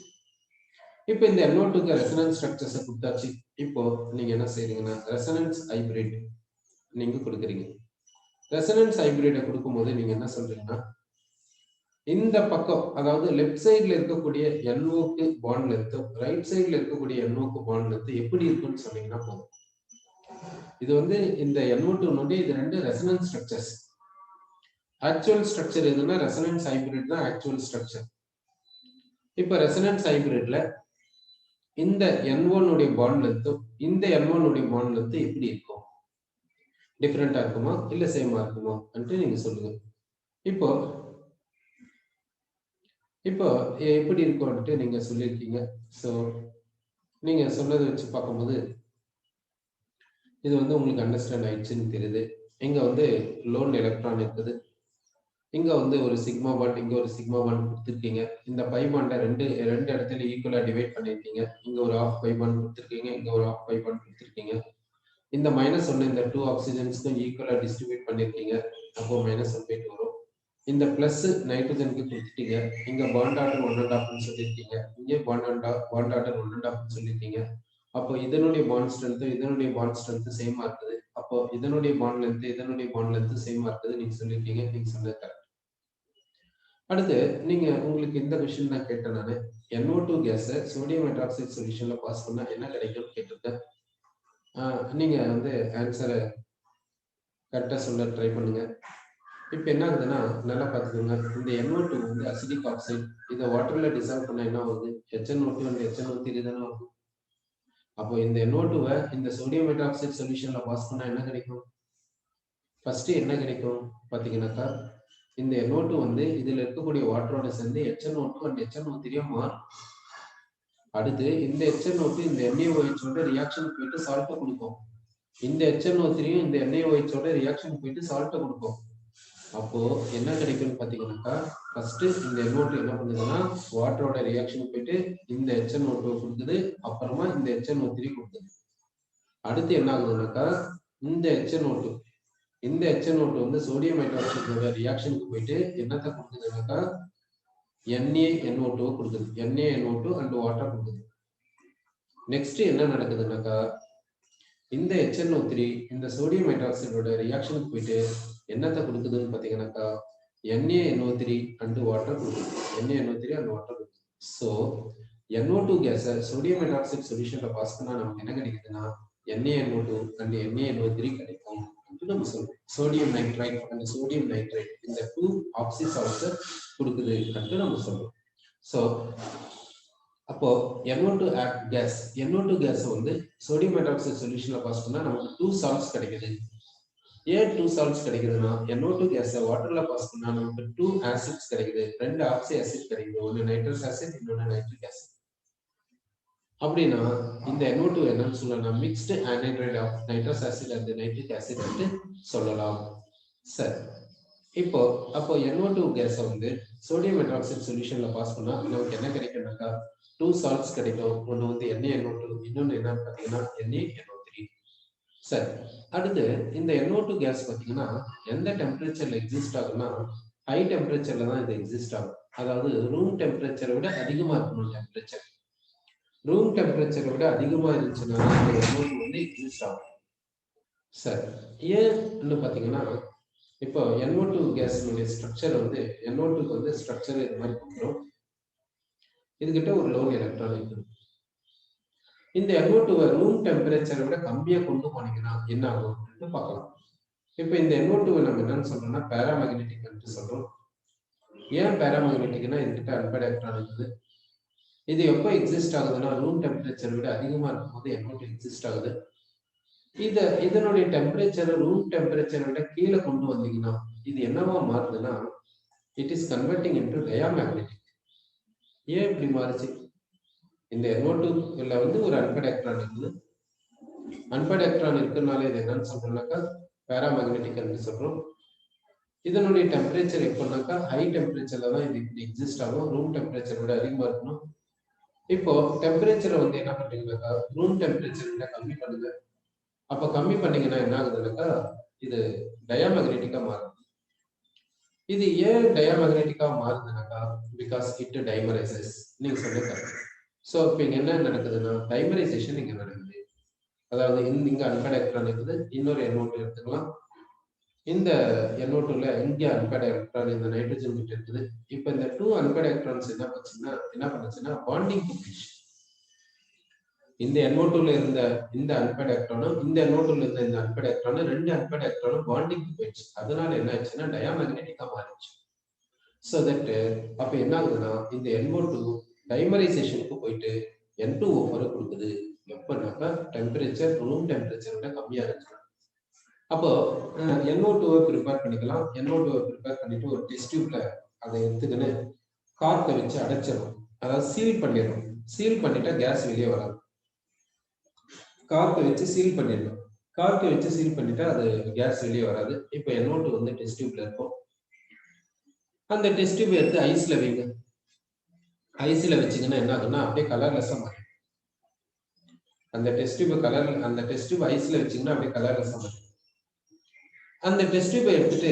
இப்போ இந்த NO2க்கு ரெசனன்ஸ் ஸ்ட்ரக்சர்ஸை கொடுத்தாச்சு. இப்போ நீங்க என்ன செய்றீங்கன்னா ரெசனன்ஸ் ஹைபிரிட் நீங்க கொடுக்குறீங்க. ரெசனன்ஸ் ஹைபிரிட்டை கொடுக்கும்போது நீங்க என்ன சொல்றீங்கன்னா இந்த பக்கம் அதாவது லெஃப்ட் சைட்ல இருக்கக்கூடிய NOக்கு பாண்ட் லென்த், ரைட் சைட்ல இருக்கக்கூடிய NOக்கு பாண்ட் லென்த் எப்படி இருக்குன்னு சொன்னீங்கன்னா போதும். இது வந்து இந்த NO2 இது ரெண்டு ரெசனன்ஸ் ஸ்ட்ரக்சர்ஸ். ஆக்சுவல் ஸ்ட்ரக்சர் எதுனா ரெசனன்ஸ் ஹைபிரிட் தான் ஆக்சுவல் ஸ்ட்ரக்சர். இப்போ ரெசனன்ஸ் ஹைபிரிட்ல இந்த N1 பாண்ட் லென்த் இந்த N1 பாண்ட் லென்த் எப்படி இருக்கும்? டிஃபரெண்டா இருக்குமா இல்ல சேமா இருக்குமா என்று நீங்க சொல்லுங்க. இப்போ எப்படி இருக்கும்ட்டு நீங்க சொல்லியிருக்கீங்க. ஸோ நீங்க சொன்னதை வச்சு பார்க்கும்போது இது வந்து உங்களுக்கு அண்டர்ஸ்டாண்ட் ஆயிடுச்சுன்னு தெரியுது. இங்க வந்து லோன் எலக்ட்ரான் இருக்குது, இங்க வந்து ஒரு சிக்மா பாண்ட், இங்க ஒரு சிக்மா பாண்ட் கொடுத்துருக்கீங்க. இந்த பை பாண்டை ரெண்டு இடத்துல ஈக்குவலா டிவைட் பண்ணிருக்கீங்க. இங்க ஒரு ஆஃப் பை பாண்ட் கொடுத்துருக்கீங்க, இங்க ஒரு ஆஃப் பை பாண்ட் கொடுத்துருக்கீங்க. இந்த -1 இந்த 2 ஆக்சிஜன்ஸ்க்கும் ஈக்குவலா டிஸ்ட்ரிபியூட் பண்ணிருக்கீங்க. அப்போ -1/2 வரும். இந்த பிளஸ் நைட்ரஜனுக்கு கொடுத்துட்டீங்க. இங்க பாண்ட் ஆர்டர் 1.5 சொல்லியிருக்கீங்க, இங்கே பாண்ட் ஆர்டர் 1.5 சொல்லியிருக்கீங்க. அப்போ இதனுடைய பாண்ட் ஸ்ட்ரென்த் சேமா இருக்குது. அப்போ இதனுடைய பாண்ட் லென்த் சேமா இருக்குது நீங்க சொல்லியிருக்கீங்க. நீங்க சொன்னது கரெக்ட். அடுத்து நீங்க உங்களுக்கு இந்த கொஸ்டின் நான் கேட்டேன் நானு. NO2 கேஸ சோடியம் ஹைட்ராக்சைடு சொல்யூஷன்ல பாஸ் பண்ணா என்ன கிடைக்கும்னு கேட்டிருக்கேன். நீங்க வந்து ஆன்சரை கரெக்டா சொல்ல ட்ரை பண்ணுங்க. இப்போ என்ன ஆகுதுன்னா நல்லா பார்த்துக்கோங்க. இந்த NO2 வந்து அசிடிக் ஆக்சைடு. இதை வாட்டர்ல டிசால்வ் பண்ண என்ன ஆகுது? HNO2 and HNO3 தானே ஆகும். அப்போ இந்த NO2வை இந்த சோடியம் ஹைட்ராக்சைடு சொல்யூஷன்ல பாஸ் பண்ணா என்ன கிடைக்கும்? ஃபர்ஸ்ட் என்ன கிடைக்கும் பார்த்தீங்கன்னாக்கா, இந்த NO2 வந்து இதுல இருக்கக்கூடிய வாட்டரோட சேர்ந்து HNO2 and HNO3 மாறும். அடுத்து இந்த HNO2 இந்த NaOH ரியாக்ஷன் போயிட்டு சால்ட்டை கொடுக்கும். இந்த HNO3 இந்த NaOH ரியாக்ஷன் போயிட்டு சால்ட்டை கொடுக்கும். அப்போ என்ன கிடைக்கும்னு பாத்தீங்கன்னாக்கா, ஃபர்ஸ்ட் இந்த NO2 என்ன பண்ணுதுன்னா வாட்டரோட ரியாக்ஷன் போயிட்டு இந்த HNO2 கொடுக்குது, அப்புறமா இந்த HNO3 கொடுக்குது. அடுத்து என்ன ஆகுதுன்னாக்கா, இந்த HNO2 வந்து சோடியம் ஹைட்ராக்சைடோட ரியாக்ஷனுக்கு போயிட்டு என்னத்தை கொடுக்குதுன்னாக்கா NaNO2 கொடுக்குது. NaNO2 and வாட்டர் கொடுக்குது. நெக்ஸ்ட் என்ன நடக்குதுன்னாக்கா, இந்த HNO3 இந்த சோடியம் ஹைட்ராக்சைடோட ரியாக்ஷனுக்கு போயிட்டு என்னத்தை கொடுக்குதுன்னு பாத்தீங்கன்னாக்கா NaNO3 and வாட்டர் கொடுக்குது. NaNO3 and வாட்டர் கொடுக்குது. ஸோ NO2 கேஸை சோடியம் ஹைட்ராக்சைடு சொல்யூஷன்ல பாஸ் பண்ணா நமக்கு என்ன கிடைக்குதுன்னா NaNO2 and NaNO3 கிடைக்கும். நம்ம சொல்றோம் sodium nitrite and sodium nitrite இந்த 2 ஆக்சி சால்ட்ஸ் கொடுக்குது அப்படின்னு நம்ம சொல்றோம். ஸோ அப்போ NO2 கேஸ் வந்து சோடியம் ஹைட்ராக்சைடு சொல்யூஷன்ல பாஸ் பண்ணா நமக்கு 2 சால்ட்ஸ் கிடைக்குது. ஏன் 2 சால்ட்ஸ் கிடைக்குதுன்னா NO2 கேஸை வாட்டர்ல பாஸ் பண்ணா நமக்கு 2 ஆசிட்ஸ் கிடைக்குது. 2 ஆக்சி ஆசிட் கிடைக்குது. ஒன்னு நைட்ரஸ் ஆசிட், இன்னொன்னு நைட்ரிக் ஆசிட். அப்படின்னா இந்த NO2 என்னன்னு சொல்லலாம், mixed anhydride of nitrous acid and nitric acid என்று சொல்லலாம். சரி, அப்போ NO2 கேஸை வந்து சோடியம் ஹைட்ராக்சைடு சொல்யூஷன்ல பாஸ் பண்ணா நமக்கு என்ன கிடைக்கும்னாக்கா 2 சால்ட்ஸ் கிடைக்கும். ஒன்று வந்து NaNO2, இன்னொன்று என்னன்னு பார்த்தீங்கன்னா NaNO3. சரி, அடுத்து இந்த NO2 கேஸ் பார்த்தீங்கன்னா எந்த டெம்பரேச்சர்ல எக்ஸிஸ்ட் ஆகும்னா ஹை டெம்பரேச்சர்ல தான் இது எக்ஸிஸ்ட் ஆகும். அதாவது ரூம் டெம்பரேச்சரை விட அதிகமா இருக்கணும். டெம்பரேச்சர் ரூம் டெம்பரேச்சரை விட அதிகமா இருந்துச்சுன்னா இந்த NO2 வந்து எக்ஸிஸ்ட் ஆகும். சரி, ஏன்னு பார்த்தீங்கன்னா இப்போ NO2 கேஸினுடைய ஸ்ட்ரக்சர் வந்து NO2க்கு வந்து ஸ்ட்ரக்சர் இது மாதிரி கொடுக்குறோம். இதுகிட்ட ஒரு லோன் எலக்ட்ரான் இருக்கு. இந்த NO2வை ரூம் டெம்பரேச்சரை விட கம்மியா கொண்டு போனீங்கன்னா என்ன ஆகும் பார்க்கலாம். இப்போ இந்த NO2வை நம்ம என்னன்னு சொல்றோம்னா பேராமேக்னெட்டிக் என்று சொல்றோம். ஏன் பேராமேக்னெட்டிக்னா இதுகிட்ட அன்பேட் எலக்ட்ரான் இருக்குது. இது எப்போ எக்ஸிஸ்ட் ஆகுதுன்னா ரூம் டெம்பரேச்சரை விட அதிகமா இருக்கும்போது NO2 எக்ஸிஸ்ட் ஆகுது. இதனுடைய டெம்பரேச்சரை ரூம் டெம்பரேச்சரை விட கீழே கொண்டு வந்தீங்கன்னா இது என்னவா மாறுதுன்னா it is converting into diamagnetic. ஏன் இப்படி மாறுச்சு? இந்த NO2ல வந்து ஒரு அன்பேட் எலக்ட்ரான் இருக்குது. அன்பேட் எலக்ட்ரான் இருக்கிறதுனால இது என்னன்னு சொல்றோம்னாக்கா பேராமேக்னெட்டிக் என்று சொல்றோம். இதனுடைய டெம்பரேச்சர் எப்படின்னாக்கா ஹை டெம்பரேச்சர்ல தான் இது இப்படி எக்ஸிஸ்ட் ஆகும். ரூம் டெம்பரேச்சர் விட அதிகமா இருக்கணும். இப்போ டெம்பரேச்சரை வந்து என்ன பண்றீங்கன்னாக்கா ரூம் டெம்பரேச்சர் விட கம்மி பண்ணுங்க. அப்ப கம்மி பண்ணீங்கன்னா என்ன ஆகுதுன்னாக்கா இது டயாமேக்னெட்டிக்கா மாறும். இது ஏன் டயாமேக்னெட்டிக்கா மாறுதுனாக்கா பிகாஸ் இட் டைமரைசஸ். நீங்க சொல்லுங்க. ஸோ இப்போ இங்க என்ன நடக்குதுன்னா டைமரைசேஷன் இங்க நடக்குது. அதாவது இங்க அன்பேட் எலக்ட்ரான் இருக்குது, இன்னொரு NO2 எடுத்துக்கலாம். இந்த NO2ல இங்க அன்பேட் எலக்ட்ரான் இந்த நைட்ரஜன் கிட்ட இருக்குது. இப்போ இந்த 2 அன்பேட் எலக்ட்ரான்ஸ் என்ன பண்ணுச்சுன்னா பாண்டிங் போயிடுச்சு. இந்த NO2ல இருந்த இந்த அன்பேட் எலக்ட்ரானும் இந்த NO2ல இருந்த இந்த அன்பேட் எலக்ட்ரானும் 2 அன்பேட் எலக்ட்ரானும் பாண்டிங் போயிடுச்சு. அதனால என்ன ஆச்சுன்னா டயாமேக்னெட்டிக்கா மாறிடுச்சு. ஸோ தட் அப்ப என்ன ஆகுதுன்னா இந்த NO2 டைமரைசேஷனுக்கு போயிட்டு N2O4 கொடுக்குது. எப்பனாக்கா டெம்பரேச்சர் ரூம் டெம்பரேச்சர் விட கம்மியா இருந்துச்சு. அப்போ NO2வை ப்ரிப்பேர் பண்ணிக்கலாம். NO2வை ப்ரிப்பேர் பண்ணிட்டு ஒரு டெஸ்ட் டியூப்ல அதை எடுத்துக்கின்னு கார்க்கை வச்சு அடைச்சிடும். அதாவது சீல் பண்ணிடணும். சீல் பண்ணிட்டா கேஸ் வெளியே வராது. கார்க்கை வச்சு சீல் பண்ணிடணும். கார்க்கை வச்சு சீல் பண்ணிட்டா அது கேஸ் வெளியே வராது. இப்போ NO2 வந்து டெஸ்ட் டியூப்ல இருக்கும். அந்த டெஸ்ட் டியூப் எடுத்து ஐஸ்ல வைங்க. ஐஸ்ல வச்சீங்கன்னா என்ன ஆகும்னா அப்படியே கலர்லெஸ்ஸா மாறிடும். அந்த டெஸ்ட் டியூப் ஐஸ்ல வச்சீங்கன்னா அப்படியே கலர்லெஸ்ஸா மாறிடும். அந்த டெஸ்ட் டியூபை எடுத்துட்டு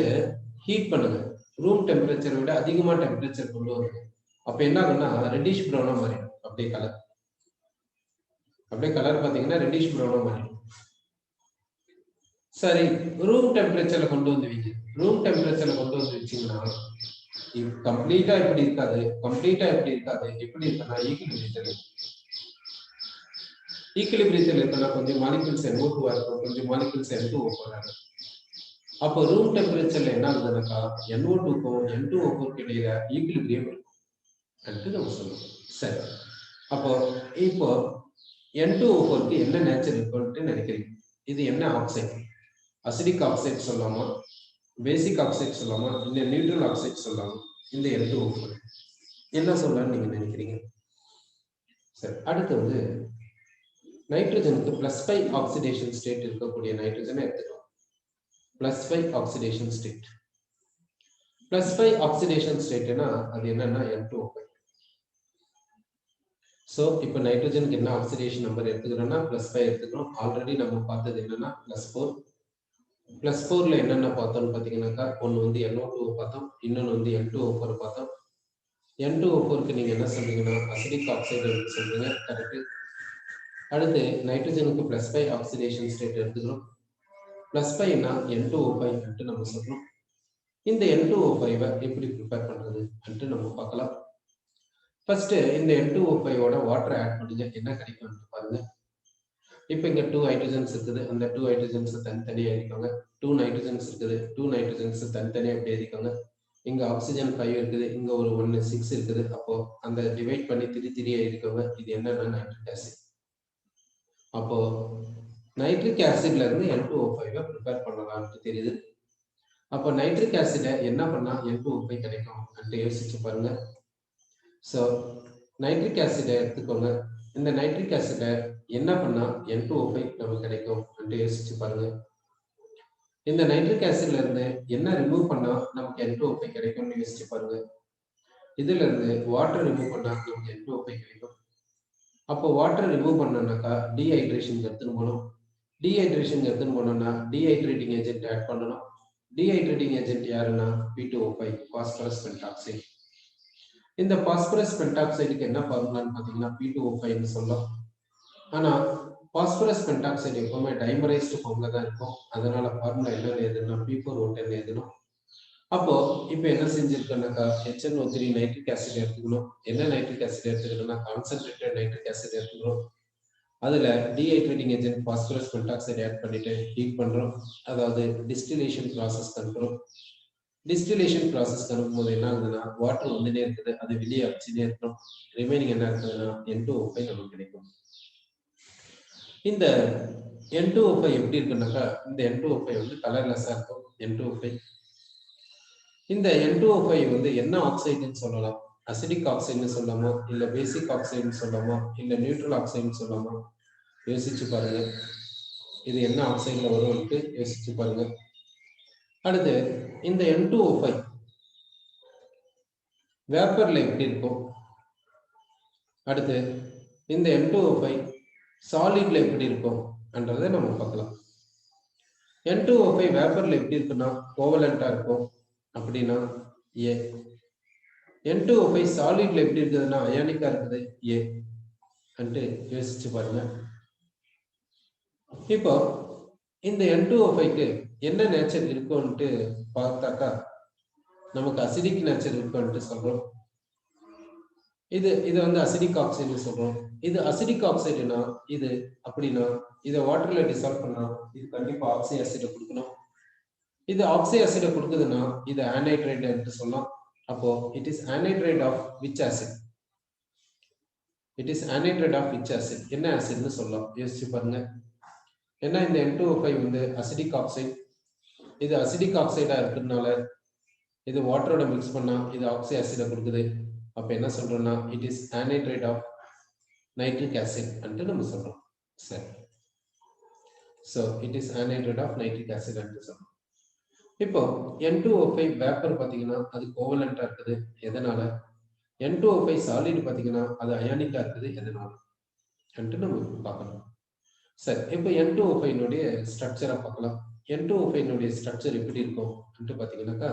ஹீட் பண்ணுங்க. ரூம் டெம்பரேச்சரை விட அதிகமா டெம்பரேச்சர் கொண்டு வருங்க. அப்ப என்ன ஆகும்னா ரெட்டிஷ் ப்ரௌனா மாறிடும். அப்படியே கலர் பாத்தீங்கன்னா ரெட்டிஷ் ப்ரௌனா மாறிடும். சரி, ரூம் டெம்பரேச்சர்ல கொண்டு வந்து வைங்க. ரூம் டெம்பரேச்சர்ல கொண்டு வந்து வச்சீங்கன்னா கம்ப்ளீட்டா இப்படி இருக்காது, கம்ப்ளீட்டா எப்படி இருக்காது, எப்படி இருக்குன்னா ஈக்குலிபிரியத்தில் இருக்குன்னா கொஞ்சம் மாலிகுல்ஸ் NO2 இருக்கும், கொஞ்சம் மாலிகுல்ஸ் N2O இருக்கும். அப்போ ரூம் டெம்பரேச்சர்ல என்ன ஆகுதுனாக்கா NO2க்கும் N2O4 இடையில ஈக்குலிபிரியம் இருக்கும் நம்ம சொல்லுவோம். சரி, அப்போ இப்போ N2O4க்கு என்ன நேச்சர் இருக்குன்னு நினைக்கிறீங்க? இது என்ன ஆக்சைடு? அசிடிக் ஆக்சைடு சொல்லலாமா, பேசிக் ஆக்சைடு சொல்லலாமா, இல்ல நியூட்ரல் ஆக்சைடு சொல்லலாமா? இந்த N2O4 என்ன சொல்லலாம்னு நீங்க நினைக்கிறீங்க? சரி, அடுத்து வந்து நைட்ரஜனுக்கு +5 ஆக்சிடேஷன் ஸ்டேட் இருக்கக்கூடிய நைட்ரஜனை எடுத்துக்கலாம். +5 ஆக்சிடேஷன் ஸ்டேட். +5 ஆக்சிடேஷன் ஸ்டேட்னா அது என்னன்னா N2O5. சோ இப்போ நைட்ரஜனுக்கு என்ன ஆக்சிடேஷன் நம்பர் எடுத்துக்கிறோம்னா +5 எடுத்துக்கிறோம். ஆல்ரெடி நம்ம பார்த்தது என்னன்னா +4. +4ல என்னென்ன பார்த்தோம்னு பாத்தீங்கன்னாக்கா ஒன்னு வந்து NO2 பார்த்தோம், இன்னொன்னு வந்து N2O4 பார்த்தோம். N2O4க்கு நீங்க என்ன சொல்றீங்கன்னா அசிடிக் ஆக்சைடு சொல்றீங்க, கரெக்ட். அடுத்து நைட்ரஜனுக்கு +5 ஆக்சிடேஷன் ஸ்டேட் எடுத்துக்கிறோம். +5னா N2O5 நம்ம சொல்றோம். இந்த N2O5 எப்படி ப்ரிப்பேர் பண்றது நம்ம பார்க்கலாம். ஃபர்ஸ்ட் இந்த N2O5ஓட வாட்டர் ஆட் பண்ணுங்க, என்ன கிடைக்கும்னு பாருங்க. இப்போ இங்க 2 ஹைட்ரஜன்ஸ் இருக்குது, அந்த 2 ஹைட்ரஜன்ஸ் தனித்தனியா எழுதிக்கோங்க. 2 நைட்ரஜன்ஸ் இருக்குது, 2 நைட்ரஜன்ஸ் தனித்தனியா எப்படி எழுதிக்கோங்க. இங்க ஆக்சிஜன் 5 இருக்குது, இங்க ஒரு 1 6 இருக்குது. அப்போ அந்த டிவைட் பண்ணி 3 எழுதிக்கோங்க. இது என்னன்னா நைட்ரிக் ஆசிட். அப்போ நைட்ரிக் ஆசிட்ல இருந்து N2O5 ப்ரிப்பேர் பண்ணலாம்னு தெரியுது. அப்போ நைட்ரிக் ஆசிட என்ன பண்ணா N2O5 கிடைக்கும் யோசிச்சு பாருங்க. சோ நைட்ரிக் ஆசிட எடுத்துக்கோங்க. இந்த நைட்ரிக் ஆசிட என்ன பண்ணா N2O5 நமக்கு கிடைக்கும் யோசிச்சு பாருங்க. இந்த நைட்ரிக் ஆசிட்ல இருந்து என்ன ரிமூவ் பண்ணா நமக்கு N2O5 கிடைக்கும்னு யோசிச்சு பாருங்க. இதுல இருந்து வாட்டர் ரிமூவ் பண்ணா நமக்கு N2O5 கிடைக்கும். அப்போ வாட்டர் ரிமூவ் பண்ணனாக்கா டீஹைட்ரேஷன் எடுத்துன்னு போகணும். டீஹைட்ரேஷன் எடுத்துன்னு போனோம்னா டீஹைட்ரேட்டிங் ஏஜென்ட் ஆட் பண்ணணும். டீஹைட்ரேட்டிங் ஏஜென்ட் யாருன்னா P2O5, பாஸ்பரஸ் பென்டாக்சைடு. இந்த பாஸ்பரஸ் பென்டாக்சைடுக்கு என்ன ஃபார்முலான்னு பாத்தீங்கன்னா P2O5 ன்னு சொல்லலாம். ஆனா பாஸ்பரஸ் பென்டாக்சைடு எப்பவுமே டைமரைஸ்டு ஃபார்ம்ல தான் இருக்கும். அதனால ஃபார்முலா என்ன எழுதணும்னா P4O10 எழுதணும். அப்போ இப்போ என்ன செஞ்சிருக்கோம்னாக்கா HNO3 நைட்ரிக் ஆசிட் எடுத்துக்கணும். என்ன நைட்ரிக் ஆசிட் எடுத்துக்கணும்னா கான்சென்ட்ரேட்டட் நைட்ரிக் ஆசிட் எடுத்துக்கணும். அதுல dehydrating agent phosphorus pentoxide add பண்ணிட்டு ஹீட் பண்றோம். அதாவது டிஸ்டிலேஷன் ப்ராசஸ் பண்றோம். டிஸ்டிலேஷன் ப்ராசஸ் பண்ணும்போது என்ன ஆகுதுன்னா வாட்டர் வந்துட்டே இருக்குது, அது வெளியே அடிச்சுட்டே இருக்கும். ரிமைனிங் என்ன இருக்குதுன்னா N2O5 நமக்கு கிடைக்கும். இந்த N2O5 எப்படி இருக்குன்னாக்கா இந்த N2O5 வந்து கலர்லெஸ்ஸா இருக்கும். N2O5 இந்த N2O5 வந்து என்ன ஆக்சைடுன்னு சொல்லலாம்? அசிடிக் ஆக்சைடுன்னு சொல்லலாமா, இல்ல பேசிக் ஆக்சைடுன்னு சொல்லலாமா, இல்ல நியூட்ரல் ஆக்சைடுன்னு சொல்லலாமா? யோசிச்சு பாருங்க. இது என்ன ஆக்சைடுல வரும்னு யோசிச்சு பாருங்க. அடுத்து இந்த N2O5 வேப்பர்ல எப்படி இருக்கும்? அடுத்து இந்த N2O5 சாலிட்ல எப்படி இருக்கும் என்றதை நம்ம பார்க்கலாம். N2O5 வேப்பர்ல எப்படி இருக்குன்னா கோவலண்டா இருக்கும். அப்படின்னா A. N2O5 சாலிட்ல எப்படி இருக்குதுன்னா அயானிக்கா இருக்குது A. யோசிச்சு பாருங்க. இப்போ இந்த N2O5க்கு என்ன நேச்சர் இருக்கும்னு பார்த்தாக்கா நமக்கு அசிடிக் நேச்சர் இருக்கும்னு சொல்றோம். இது வந்து அசிடிக் ஆக்சைடு சொல்றோம். இது அசிடிக் ஆக்சைடுனா இது அப்படின்னா இதை வாட்டர்ல டிசால்வ் பண்ணா இது கண்டிப்பா ஆக்சி ஆசிட கொடுக்கணும். இது ஆக்சி ஆசிட கொடுக்குதுன்னா இது ஆனைட்ரைட் என்று சொல்லலாம். அப்போ it is anhydride of which acid? It is anhydride of which acid? என்ன ஆசிட்னு சொல்லலாம், யோசிச்சு பாருங்க. ஏன்னா இந்த N2O5 வந்து அசிடிக் ஆக்சைடு. இது அசிடிக் ஆக்சைடா இருக்கிறதுனால இது வாட்டரோட மிக்ஸ் பண்ணா இது ஆக்சி ஆசிட கொடுக்குது. அப்ப என்ன சொல்றோம்னா it is anhydride of nitric acid நம்ம சொல்றோம். சரி, so it is anhydride of nitric acid சொல்றோம். இப்போ N2O5 வேப்பர் பாத்தீங்கன்னா அது கோவலண்டா இருக்குது. எதனால? N2O5 சாலிட் பாத்தீங்கன்னா அது அயானிக்கா இருக்குது. எதனால நம்ம பார்க்கலாம். சரி, இப்போ N2O5 ஸ்ட்ரக்சரை பார்க்கலாம். N2O5 ஸ்ட்ரக்சர் எப்படி இருக்கும் பாத்தீங்கன்னாக்கா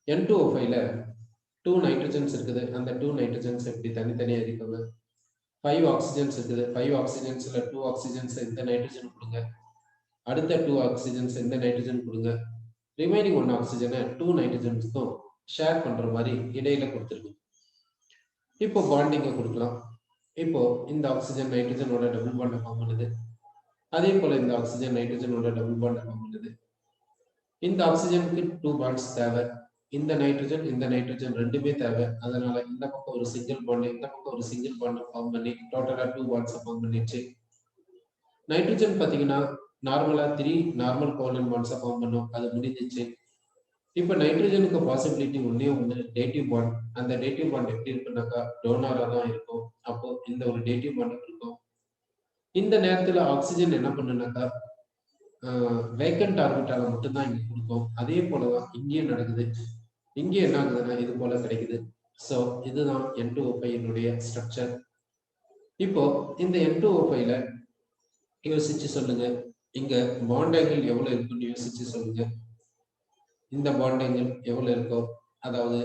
N2O5ல 2 நைட்ரஜன்ஸ் இருக்குது. அந்த 2 நைட்ரஜன்ஸ் எப்படி தனித்தனியா இருக்காங்க. 5 ஆக்சிஜன்ஸ் இருக்குது. 5 ஆக்சிஜன்ஸ்ல 2 ஆக்சிஜன்ஸ் இந்த நைட்ரஜன் கொடுங்க. அடுத்த 2 ஆக்சிஜன்ஸ் இந்த நைட்ரஜன் கொடுங்க. ரிமைனிங் 1 ஆக்சிஜனை 2 நைட்ரஜன்ஸ்க்கும் ஷேர் பண்ற மாதிரி இடையில கொடுத்துருக்கு. இப்போ பாண்டிங்க கொடுக்கலாம். இப்போ இந்த ஆக்சிஜன் நைட்ரஜனோட டபுள் பாண்டை ஃபார்ம் பண்ணுது. அதே போல இந்த ஆக்சிஜன் நைட்ரஜனோட டபுள் பாண்டை ஃபார்ம் பண்ணுது. இந்த ஆக்சிஜனுக்கு 2 பாண்ட்ஸ் தேவை. இந்த நைட்ரஜன் ரெண்டுமே தேவை. அதனால இந்த பக்கம் ஒரு சிங்கிள் பாண்ட், இந்த பக்கம் ஒரு சிங்கிள் பாண்ட் ஃபார்ம் பண்ணி டோட்டலா 2 பாண்ட்ஸ் ஃபார்ம் பண்ணிடுச்சு. நைட்ரஜன் பாத்தீங்கன்னா நார்மலா 3 நார்மல் கோவலன்ட் பாண்ட்ஸ் ஃபார்ம் பண்ணும். அது முடிஞ்சிச்சு. இப்ப நைட்ரஜனுக்கு பாசிபிலிட்டி ஒண்ணு டேட்டிவ் பாண்ட். அந்த டேட்டிவ் பாண்ட் எப்படி இருக்குன்னாக்கா டோனரா தான் இருக்கும். அப்போ இந்த ஒரு டேட்டிவ் பாண்ட் இருக்கும். இந்த நேரத்துல ஆக்சிஜன் என்ன பண்ணுனாக்கா வேக்கன்ட் ஆர்பிட்டால மட்டும்தான் இங்க கொடுக்கும். அதே போலதான் இங்கேயும் நடக்குது. இங்கே என்ன ஆகுதுன்னா இது போல கிடைக்குது. ஸோ இதுதான் N2O5 ஸ்ட்ரக்சர். இப்போ இந்த N2O5ல யோசிச்சு சொல்லுங்க, இங்க பாண்ட் ஆங்கிள் எவ்வளவு இருக்குன்னு யோசிச்சு சொல்லுங்க. இந்த பாண்ட் ஆங்கிள் எவ்வளவு இருக்கும், அதாவது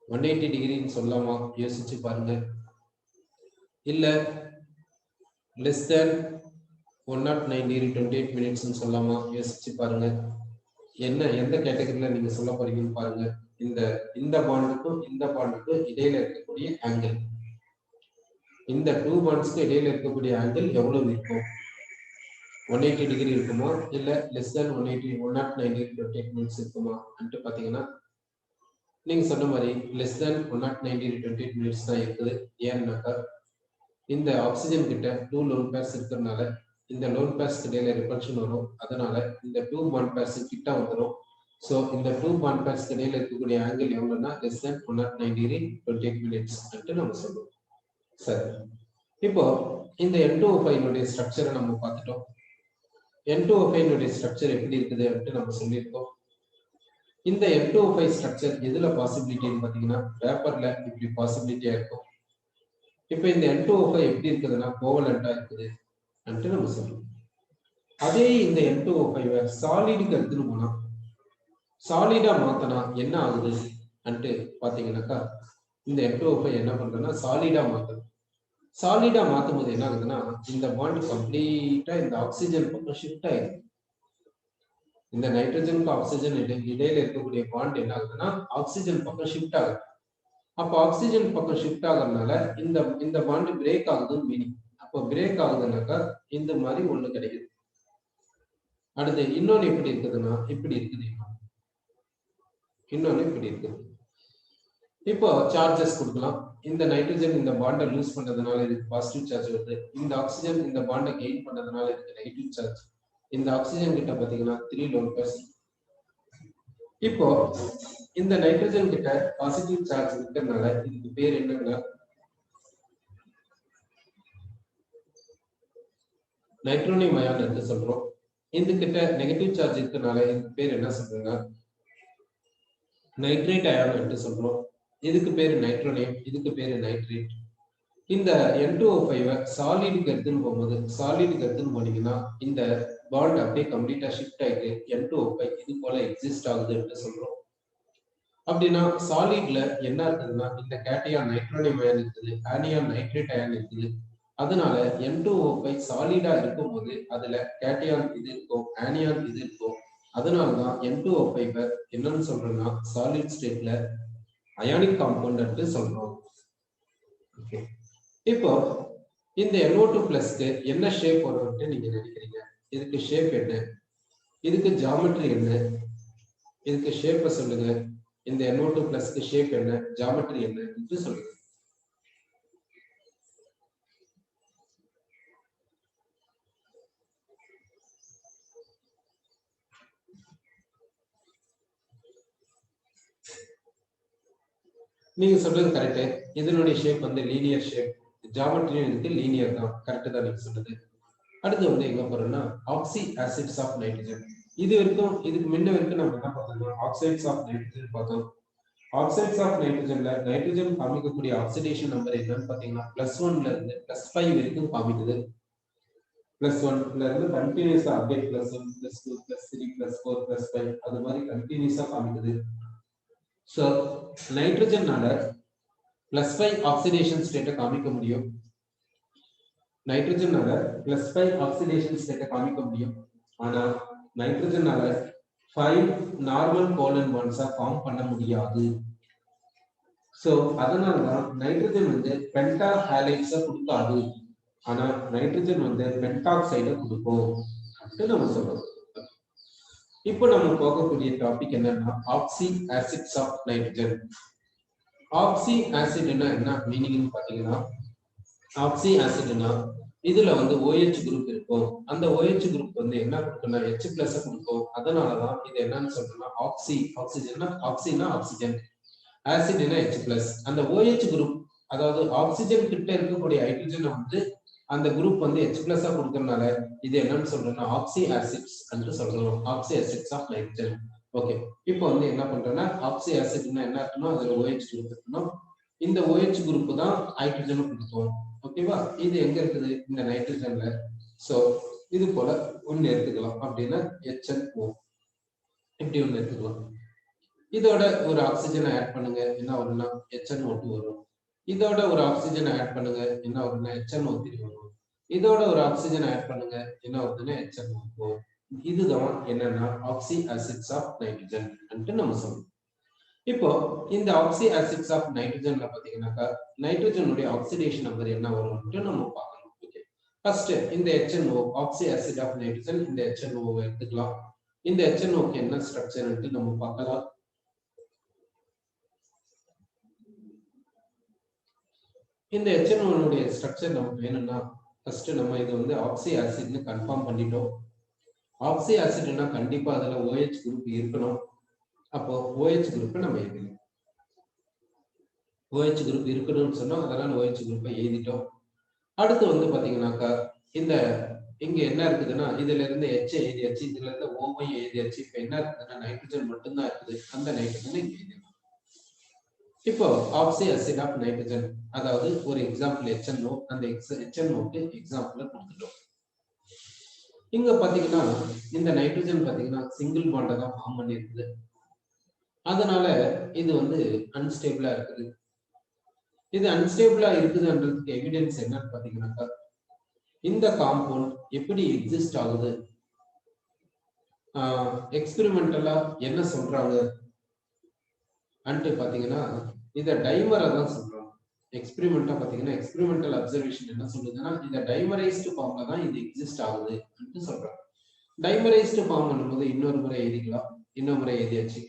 180 டிகிரின்னு சொல்லலாமா? யோசிச்சு பாருங்க. இல்ல லெஸ் தேன் 109 டிகிரி 28 மினிட்ஸ்ன்னு சொல்லலாமா? யோசிச்சு பாருங்க. என்ன எந்த கேட்டகரியில நீங்க சொல்ல போறீங்கன்னு பாருங்க. இந்த பாண்டுக்கும் இந்த பாண்டுக்கும் இடையில இருக்கக்கூடிய ஆங்கிள், இந்த 2 பாண்ட்ஸ்க்கு இடையில இருக்கக்கூடிய ஆங்கிள் எவ்வளவு இருக்கும்? 180 டிகிரி இருக்குமா, இல்ல லெஸ் தேன் 109 டிகிரி 28 மினிட்ஸ் இருக்குமா என்று பாத்தீங்கன்னா நீங்க சொன்ன மாதிரி லெஸ் தேன் 109 டிகிரி 28 மினிட்ஸ் தான் இருக்குது. ஏன்னாக்கா இந்த ஆக்சிஜன் கிட்ட 2 லோன் பேர்ஸ் இருக்கிறதுனால இந்த லோன் பேர்ஸ்க்கு இடையில ரிப்பல்ஷன் வரும். அதனால இந்த 2 பாண்ட் பேர்ஸ் கிட்ட வந்துடும். ஸோ இந்த 2 பாண்ட் பேர்ஸ்க்கு இடையில இருக்கக்கூடிய ஆங்கிள் எவ்வளவுன்னா லெஸ் தேன் 109 டிகிரி 28 மினிட்ஸ் என்று நம்ம சொல்லுவோம். சரி, இப்போ இந்த N2O5 ஸ்ட்ரக்சரை நம்ம பார்த்துட்டோம். N2O5 ஸ்ட்ரக்சர் எப்படி இருக்குது அப்படின்னு நம்ம சொல்லியிருக்கோம். இந்த N2O5 ஸ்ட்ரக்சர் எதுல பாசிபிலிட்டின்னு பாத்தீங்கன்னா வேப்பர்ல இப்படி பாசிபிலிட்டியா இருக்கும். இப்போ இந்த N2O5 எப்படி இருக்குதுன்னா கோவலண்டா இருக்குது என்று நம்ம சொல்றோம். அதே இந்த N2O5 சாலிடுக்கு எடுத்துட்டு போனா, சாலிடா மாத்தனா என்ன ஆகுது அன்ட்டு பாத்தீங்கன்னாக்கா இந்த N2O5 என்ன பண்றதுன்னா சாலிடா மாத்தணும். சாலிடா மாத்தும் போது என்ன ஆகுதுன்னா இந்த பாண்ட் கம்ப்ளீட்டா இந்த ஆக்சிஜன் பக்கம் ஷிஃப்ட் ஆயிருக்கு. இந்த நைட்ரஜனுக்கு ஆக்சிஜன் இடையில இருக்கக்கூடிய பாண்ட் என்ன ஆகுதுன்னா ஆக்சிஜன் பக்கம் ஷிஃப்ட் ஆகுது. அப்போ ஆக்சிஜன் பக்கம் ஷிஃப்ட் ஆகுறதுனால இந்த பாண்ட் பிரேக் ஆகுதுன்னு மீனிங். அப்போ பிரேக் ஆகுதுன்னாக்கா இந்த மாதிரி ஒண்ணு கிடைக்குது. அடுத்து இன்னொன்னு எப்படி இருக்குதுன்னா இப்படி இருக்குது. இன்னொன்னு இப்படி இருக்குது. இப்போ சார்ஜஸ் கொடுக்கலாம். இந்த நைட்ரஜன் இந்த பாண்டை லூஸ் பண்றதுனால இதுக்கு பாசிட்டிவ் சார்ஜ் வருது. இந்த ஆக்சிஜன் இந்த பாண்டை கெயின் பண்றதுனால இதுக்கு நெகட்டிவ் சார்ஜ். இந்த ஆக்சிஜன் கிட்ட பாத்தீங்கன்னா 3 லோன் பேர்ஸ். இப்போ இந்த நைட்ரஜன் கிட்ட பாசிட்டிவ் சார்ஜ் இருக்கிறதுனால இதுக்கு பேர் என்னன்னா நைட்ரோனியம் அயான் என்று சொல்றோம். இந்த கிட்ட நெகட்டிவ் சார்ஜ் இருக்கிறதுனால இதுக்கு பேர் என்ன சொல்றோம்னா நைட்ரேட் அயான் என்று சொல்றோம். இதுக்கு பேரு நைட்ரோனியம், இதுக்கு பேரு நைட்ரேட். இந்த N2O5 சாலிடுக்கு எடுத்துன்னு போகும்போது, சாலிடுக்கு எடுத்துன்னு போனீங்கன்னா இந்த பாண்ட் அப்படியே கம்ப்ளீட்டா ஷிஃப்ட் ஆயிட்டு N2O5 இது போல எக்ஸிஸ்ட் ஆகுது என்று சொல்றோம். அப்படின்னா சாலிட்ல என்ன இருக்குதுன்னா இந்த கேட்டையான் நைட்ரோனியம் அயான் இருக்குது, ஆனியான் நைட்ரேட் அயான் இருக்குது. அதனால N2O5 சாலிடா இருக்கும் போது அதுல கேட்டையான் இது இருக்கும், ஆனியான் இது இருக்கும். அதனாலதான் N2O5 என்னன்னு சொல்றோம்னா சாலிட் ஸ்டேட்ல அயானிக் காம்பவுண்ட் என்று சொல்றோம். இப்போ இந்த NO2+ என்ன ஷேப் வரும்னு நீங்க நினைக்கிறீங்க? இதுக்கு ஷேப் என்ன? இதுக்கு ஜியோமெட்ரி என்ன? இதுக்கு ஷேப்பை சொல்லுங்க. இந்த NO2+ ஷேப் என்ன, ஜியோமெட்ரி என்ன என்று சொல்லுங்க. நீங்க சொல்றது கரெக்ட். இதனுடைய ஷேப் லீனியர் ஷேப். ஜியோமெட்ரியும் இதுக்கு லீனியர் தான். கரெக்ட் தான் நீங்க சொல்றது. அடுத்து எங்க போறோம்னா ஆக்சி ஆசிட்ஸ் ஆஃப் நைட்ரஜன். இது வரைக்கும் இதுக்கு முன்ன வரைக்கும் நம்ம என்ன பார்த்தோம்னா ஆக்சைட்ஸ் ஆஃப் நைட்ரஜன் பார்த்தோம். ஆக்சைட்ஸ் ஆஃப் நைட்ரஜன்ல நைட்ரஜன் காமிக்கக்கூடிய ஆக்சிடேஷன் நம்பர் என்னன்னு பாத்தீங்கன்னா +1 இருந்து +5 வரைக்கும் காமிக்குது. +1 இருந்து கண்டினியூஸா அப்படியே +1 +2 +3 +4 +5 அது மாதிரி கண்டினியூஸா காமிக்குது. சோ நைட்ரஜன்னால +5 ஆக்சிடேஷன் ஸ்டேட்டை காமிக்க முடியும். நைட்ரஜனால +5 ஆக்சிடேஷன் ஸ்டேட்டை காமிக்க முடியும். ஆனா நைட்ரஜனால 5 நார்மல் கோலன் பாண்ட்ஸா ஃபார்ம் பண்ண முடியாது. சோ அதனால தான் நைட்ரஜன் வந்து பென்டா ஹாலைட்ஸை கொடுக்காது, ஆனா நைட்ரஜன் வந்து பென்டாக்சைடை கொடுக்கும் அப்படின்னு நம்ம சொல்றோம். இப்போ நம்ம போகக்கூடிய டாபிக் என்னன்னா ஆக்சி ஆசிட்ஸ் ஆஃப் நைட்ரஜன். ஆக்சி ஆசிட்னா என்ன மீனிங்னு பாத்தீங்கன்னா, ஆக்சி ஆசிட்னா இதுல வந்து OH குரூப் இருக்கும். அந்த OH குரூப் வந்து என்ன கொடுக்கும்னா H+ கொடுக்கும். அதனாலதான் இது என்னன்னு சொல்றோம்னா ஆக்சி. ஆக்சிஜன்னா ஆக்சினா ஆக்சிஜன், ஆசிட்னா H+. அந்த OH குரூப், அதாவது ஆக்சிஜன் கிட்ட இருக்கக்கூடிய ஹைட்ரஜனை வந்து அந்த குரூப் வந்து H+ கொடுக்கறதுனால இது என்னன்னு சொல்றோம்னா ஆக்சி ஆசிட்ஸ் என்று சொல்றோம். ஆக்சி ஆசிட்ஸ் ஆஃப் நைட்ரஜன். ஓகே, இப்போ வந்து என்ன பண்றோம்னா ஆக்சி ஆசிட்னா என்ன அர்த்தம்னா அதுல OH குரூப் இருக்கணும். இந்த OH குரூப் தான் ஹைட்ரஜனை கொடுக்கும். ஓகேவா? இது எங்க இருக்குது? இந்த நைட்ரஜன்ல. சோ இது போல ஒன்னு எடுத்துக்கலாம். அப்படின்னா HNO இப்படி ஒன்னு எடுத்துக்கலாம். இதோட ஒரு ஆக்சிஜனை ஆட் பண்ணுங்க, என்ன வரும்னா HNO2 வரும். இதோட ஒரு ஆக்சிஜனை ஆட் பண்ணுங்க, என்ன வரும்னா HNO3 வரும். இதோட ஒரு ஆக்சிஜன் ஆட் பண்ணுங்க, என்ன வருதுன்னா HNO4. இதுதான் என்னன்னா ஆக்சி ஆசிட்ஸ் ஆஃப் நைட்ரஜன் என்று நம்ம சொல்றோம். இப்போ இந்த ஆக்சி ஆசிட்ஸ் ஆஃப் நைட்ரஜன்ல பாத்தீங்கன்னாக்கா நைட்ரஜனுடைய ஆக்சிடேஷன் நம்பர் என்ன வரும்னு நம்ம பார்க்கணும். ஓகே, ஃபர்ஸ்ட் இந்த HNO oxy acid of nitrogen, இந்த HNO எடுத்துக்கலாம். இந்த HNO க்கு என்ன ஸ்ட்ரக்சர்னு நம்ம பார்க்கலாம். இந்த HNO உடைய ஸ்ட்ரக்சர் நமக்கு வேணும்னா ஃபர்ஸ்ட் நம்ம இது வந்து ஆக்சி ஆசிட்னு கன்ஃபார்ம் பண்ணிட்டோம். ஆக்சி ஆசிட்னா கண்டிப்பா அதுல OH குரூப் இருக்கணும். அப்போ OH குரூப் நம்ம எழுதணும். OH குரூப் இருக்கணும்னு சொன்னா அதனால OH குரூப்பை எழுதிட்டோம். அடுத்து வந்து பாத்தீங்கன்னாக்கா இந்த இங்க என்ன இருக்குதுன்னா இதுல இருந்து H எழுதியாச்சு, இதுல இருந்து O எழுதியாச்சு. இப்ப என்ன இருக்குதுன்னா நைட்ரஜன் மட்டும்தான் இருக்குது. அந்த நைட்ரஜனை இங்க எழுதிடலாம். இப்போ ஆக்சி ஆசிட் ஆஃப் நைட்ரஜன், அதாவது ஒரு எக்ஸாம்பிள் HNO, அந்த HNOக்கு எக்ஸாம்பிள் கொடுத்துட்டோம். இங்க பாத்தீங்கன்னா இந்த நைட்ரஜன் பாத்தீங்கன்னா சிங்கிள் பாண்டை தான் ஃபார்ம் பண்ணிருக்குது. அதனால இது வந்து அன்ஸ்டேபிளா இருக்குது. இது அன்ஸ்டேபிளா இருக்குதுன்றதுக்கு எவிடன்ஸ் என்னன்னு பாத்தீங்கன்னாக்கா இந்த காம்பவுண்ட் எப்படி எக்ஸிஸ்ட் ஆகுது, எக்ஸ்பெரிமெண்டலா என்ன சொல்றாங்க அன்ட்டு பாத்தீங்கன்னா இத டைமரா தான் சொல்றாங்க. எக்ஸ்பெரிமெண்டா பாத்தீங்கன்னா எக்ஸ்பெரிமெண்டல் அப்சர்வேஷன் என்ன சொல்லுதுன்னா இந்த டைமரைஸ்டு ஃபார்ம்ல தான் இது எக்ஸிஸ்ட் ஆகுது ன்னு சொல்றாங்க. டைமரைஸ்டு ஃபார்ம் பண்ணும்போது இன்னொரு முறை எழுதிக்கலாம், இன்னொரு முறை எழுதியாச்சு.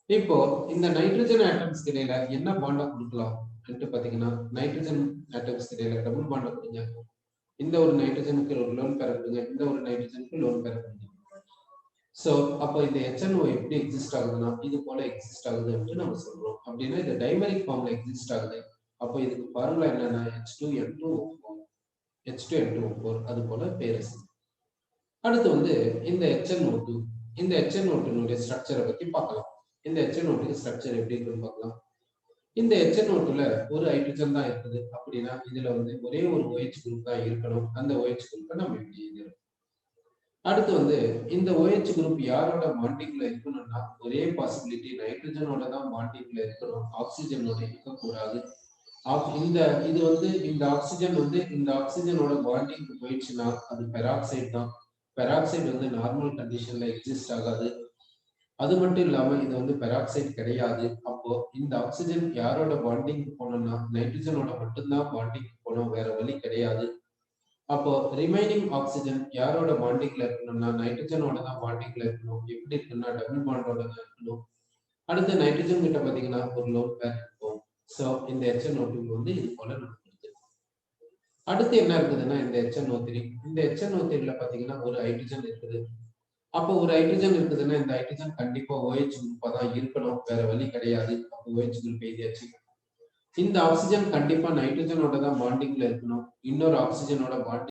இப்போ இந்த நைட்ரஜன் ஆட்டம்ஸ் இடையில என்ன பாண்டா கொடுக்கலாம் ன்னு பாத்தீங்கன்னா நைட்ரஜன் ஆட்டம்ஸ் இடையில டபுள் பாண்டா கொடுங்க. இந்த ஒரு நைட்ரஜனுக்கு ஒரு லோன் பேர் கொடுங்க, இந்த ஒரு நைட்ரஜனுக்கு லோன் பேர் கொடுங்க. சோ அப்போ இந்த HNO எப்படி எக்ஸிஸ்ட் ஆகுதுன்னா இது போல எக்ஸிஸ்ட் ஆகுதுன்னு நம்ம சொல்றோம். அப்படின்னா இது டைமரிக் ஃபார்ம்ல எக்ஸிஸ்ட் ஆகுது. அப்போ இதுக்கு ஃபார்முலா என்னன்னா H2N2O4, H2N2O4 அது போல பேர். அடுத்து வந்து இந்த HNO2, இந்த HNO2 ஸ்ட்ரக்சரை பத்தி பார்க்கலாம். இந்த HNO2 ஸ்ட்ரக்சர் எப்படி இருக்குன்னு பார்க்கலாம். இந்த HNO2ல ஒரு ஹைட்ரஜன் தான் இருக்குது. அப்படின்னா இதுல வந்து ஒரே ஒரு OH குரூப் தான் இருக்கணும். அந்த OH குரூப்பை நம்ம இப்படி எழுதிறோம். அடுத்து வந்து இந்த OH குரூப் யாரோட பாண்டிங்ல இருக்கணும்னா ஒரே பாசிபிலிட்டி நைட்ரஜனோட தான் பாண்டிங்ல இருக்கணும், ஆக்சிஜனோட இருக்கக்கூடாது. இந்த இது வந்து இந்த ஆக்சிஜன் வந்து இந்த ஆக்சிஜனோட பாண்டிங் போயிடுச்சுன்னா அது பெராக்சைடு தான். பெராக்சைடு வந்து நார்மல் கண்டிஷன்ல எக்ஸிஸ்ட் ஆகாது. அது மட்டும் இல்லாம இது வந்து பெராக்சைடு கிடையாது. அப்போ இந்த ஆக்சிஜன் யாரோட பாண்டிங் போனோம்னா நைட்ரஜனோட மட்டும்தான் பாண்டிங் போனோம், வேற வழி கிடையாது. அப்போ ரிமைனிங் ஆக்சிஜன் யாரோட பாண்டிங்ல இருக்கணும்னா நைட்ரஜனோட தான் பாண்டிங்ல இருக்கணும். எப்படி இருக்குன்னா டபுள் பாண்டோட தான் இருக்கணும். அடுத்து நைட்ரஜன் கிட்ட பாத்தீங்கன்னா ஒரு லோன் பேர் இருக்கும். சோ இந்த HNO2 வந்து இது போல நம்ம கொடுத்துருக்கோம். அடுத்து என்ன இருக்குதுன்னா இந்த HNO3, இந்த HNO3ல பாத்தீங்கன்னா ஒரு ஹைட்ரஜன் இருக்குது. அப்போ ஒரு ஹைட்ரஜன் இருக்குதுன்னா இந்த ஹைட்ரஜன் கண்டிப்பா OH குரூப்பா தான் இருக்கணும், வேற வழி கிடையாது. அப்போ OH குரூப் எழுதியாச்சு. இந்த ஆக்சிஜன் கண்டிப்பா நைட்ரஜனோட தான் பாண்டிங்ல இருக்கணும், இன்னொரு ஆக்சிஜனோட பாண்டிங்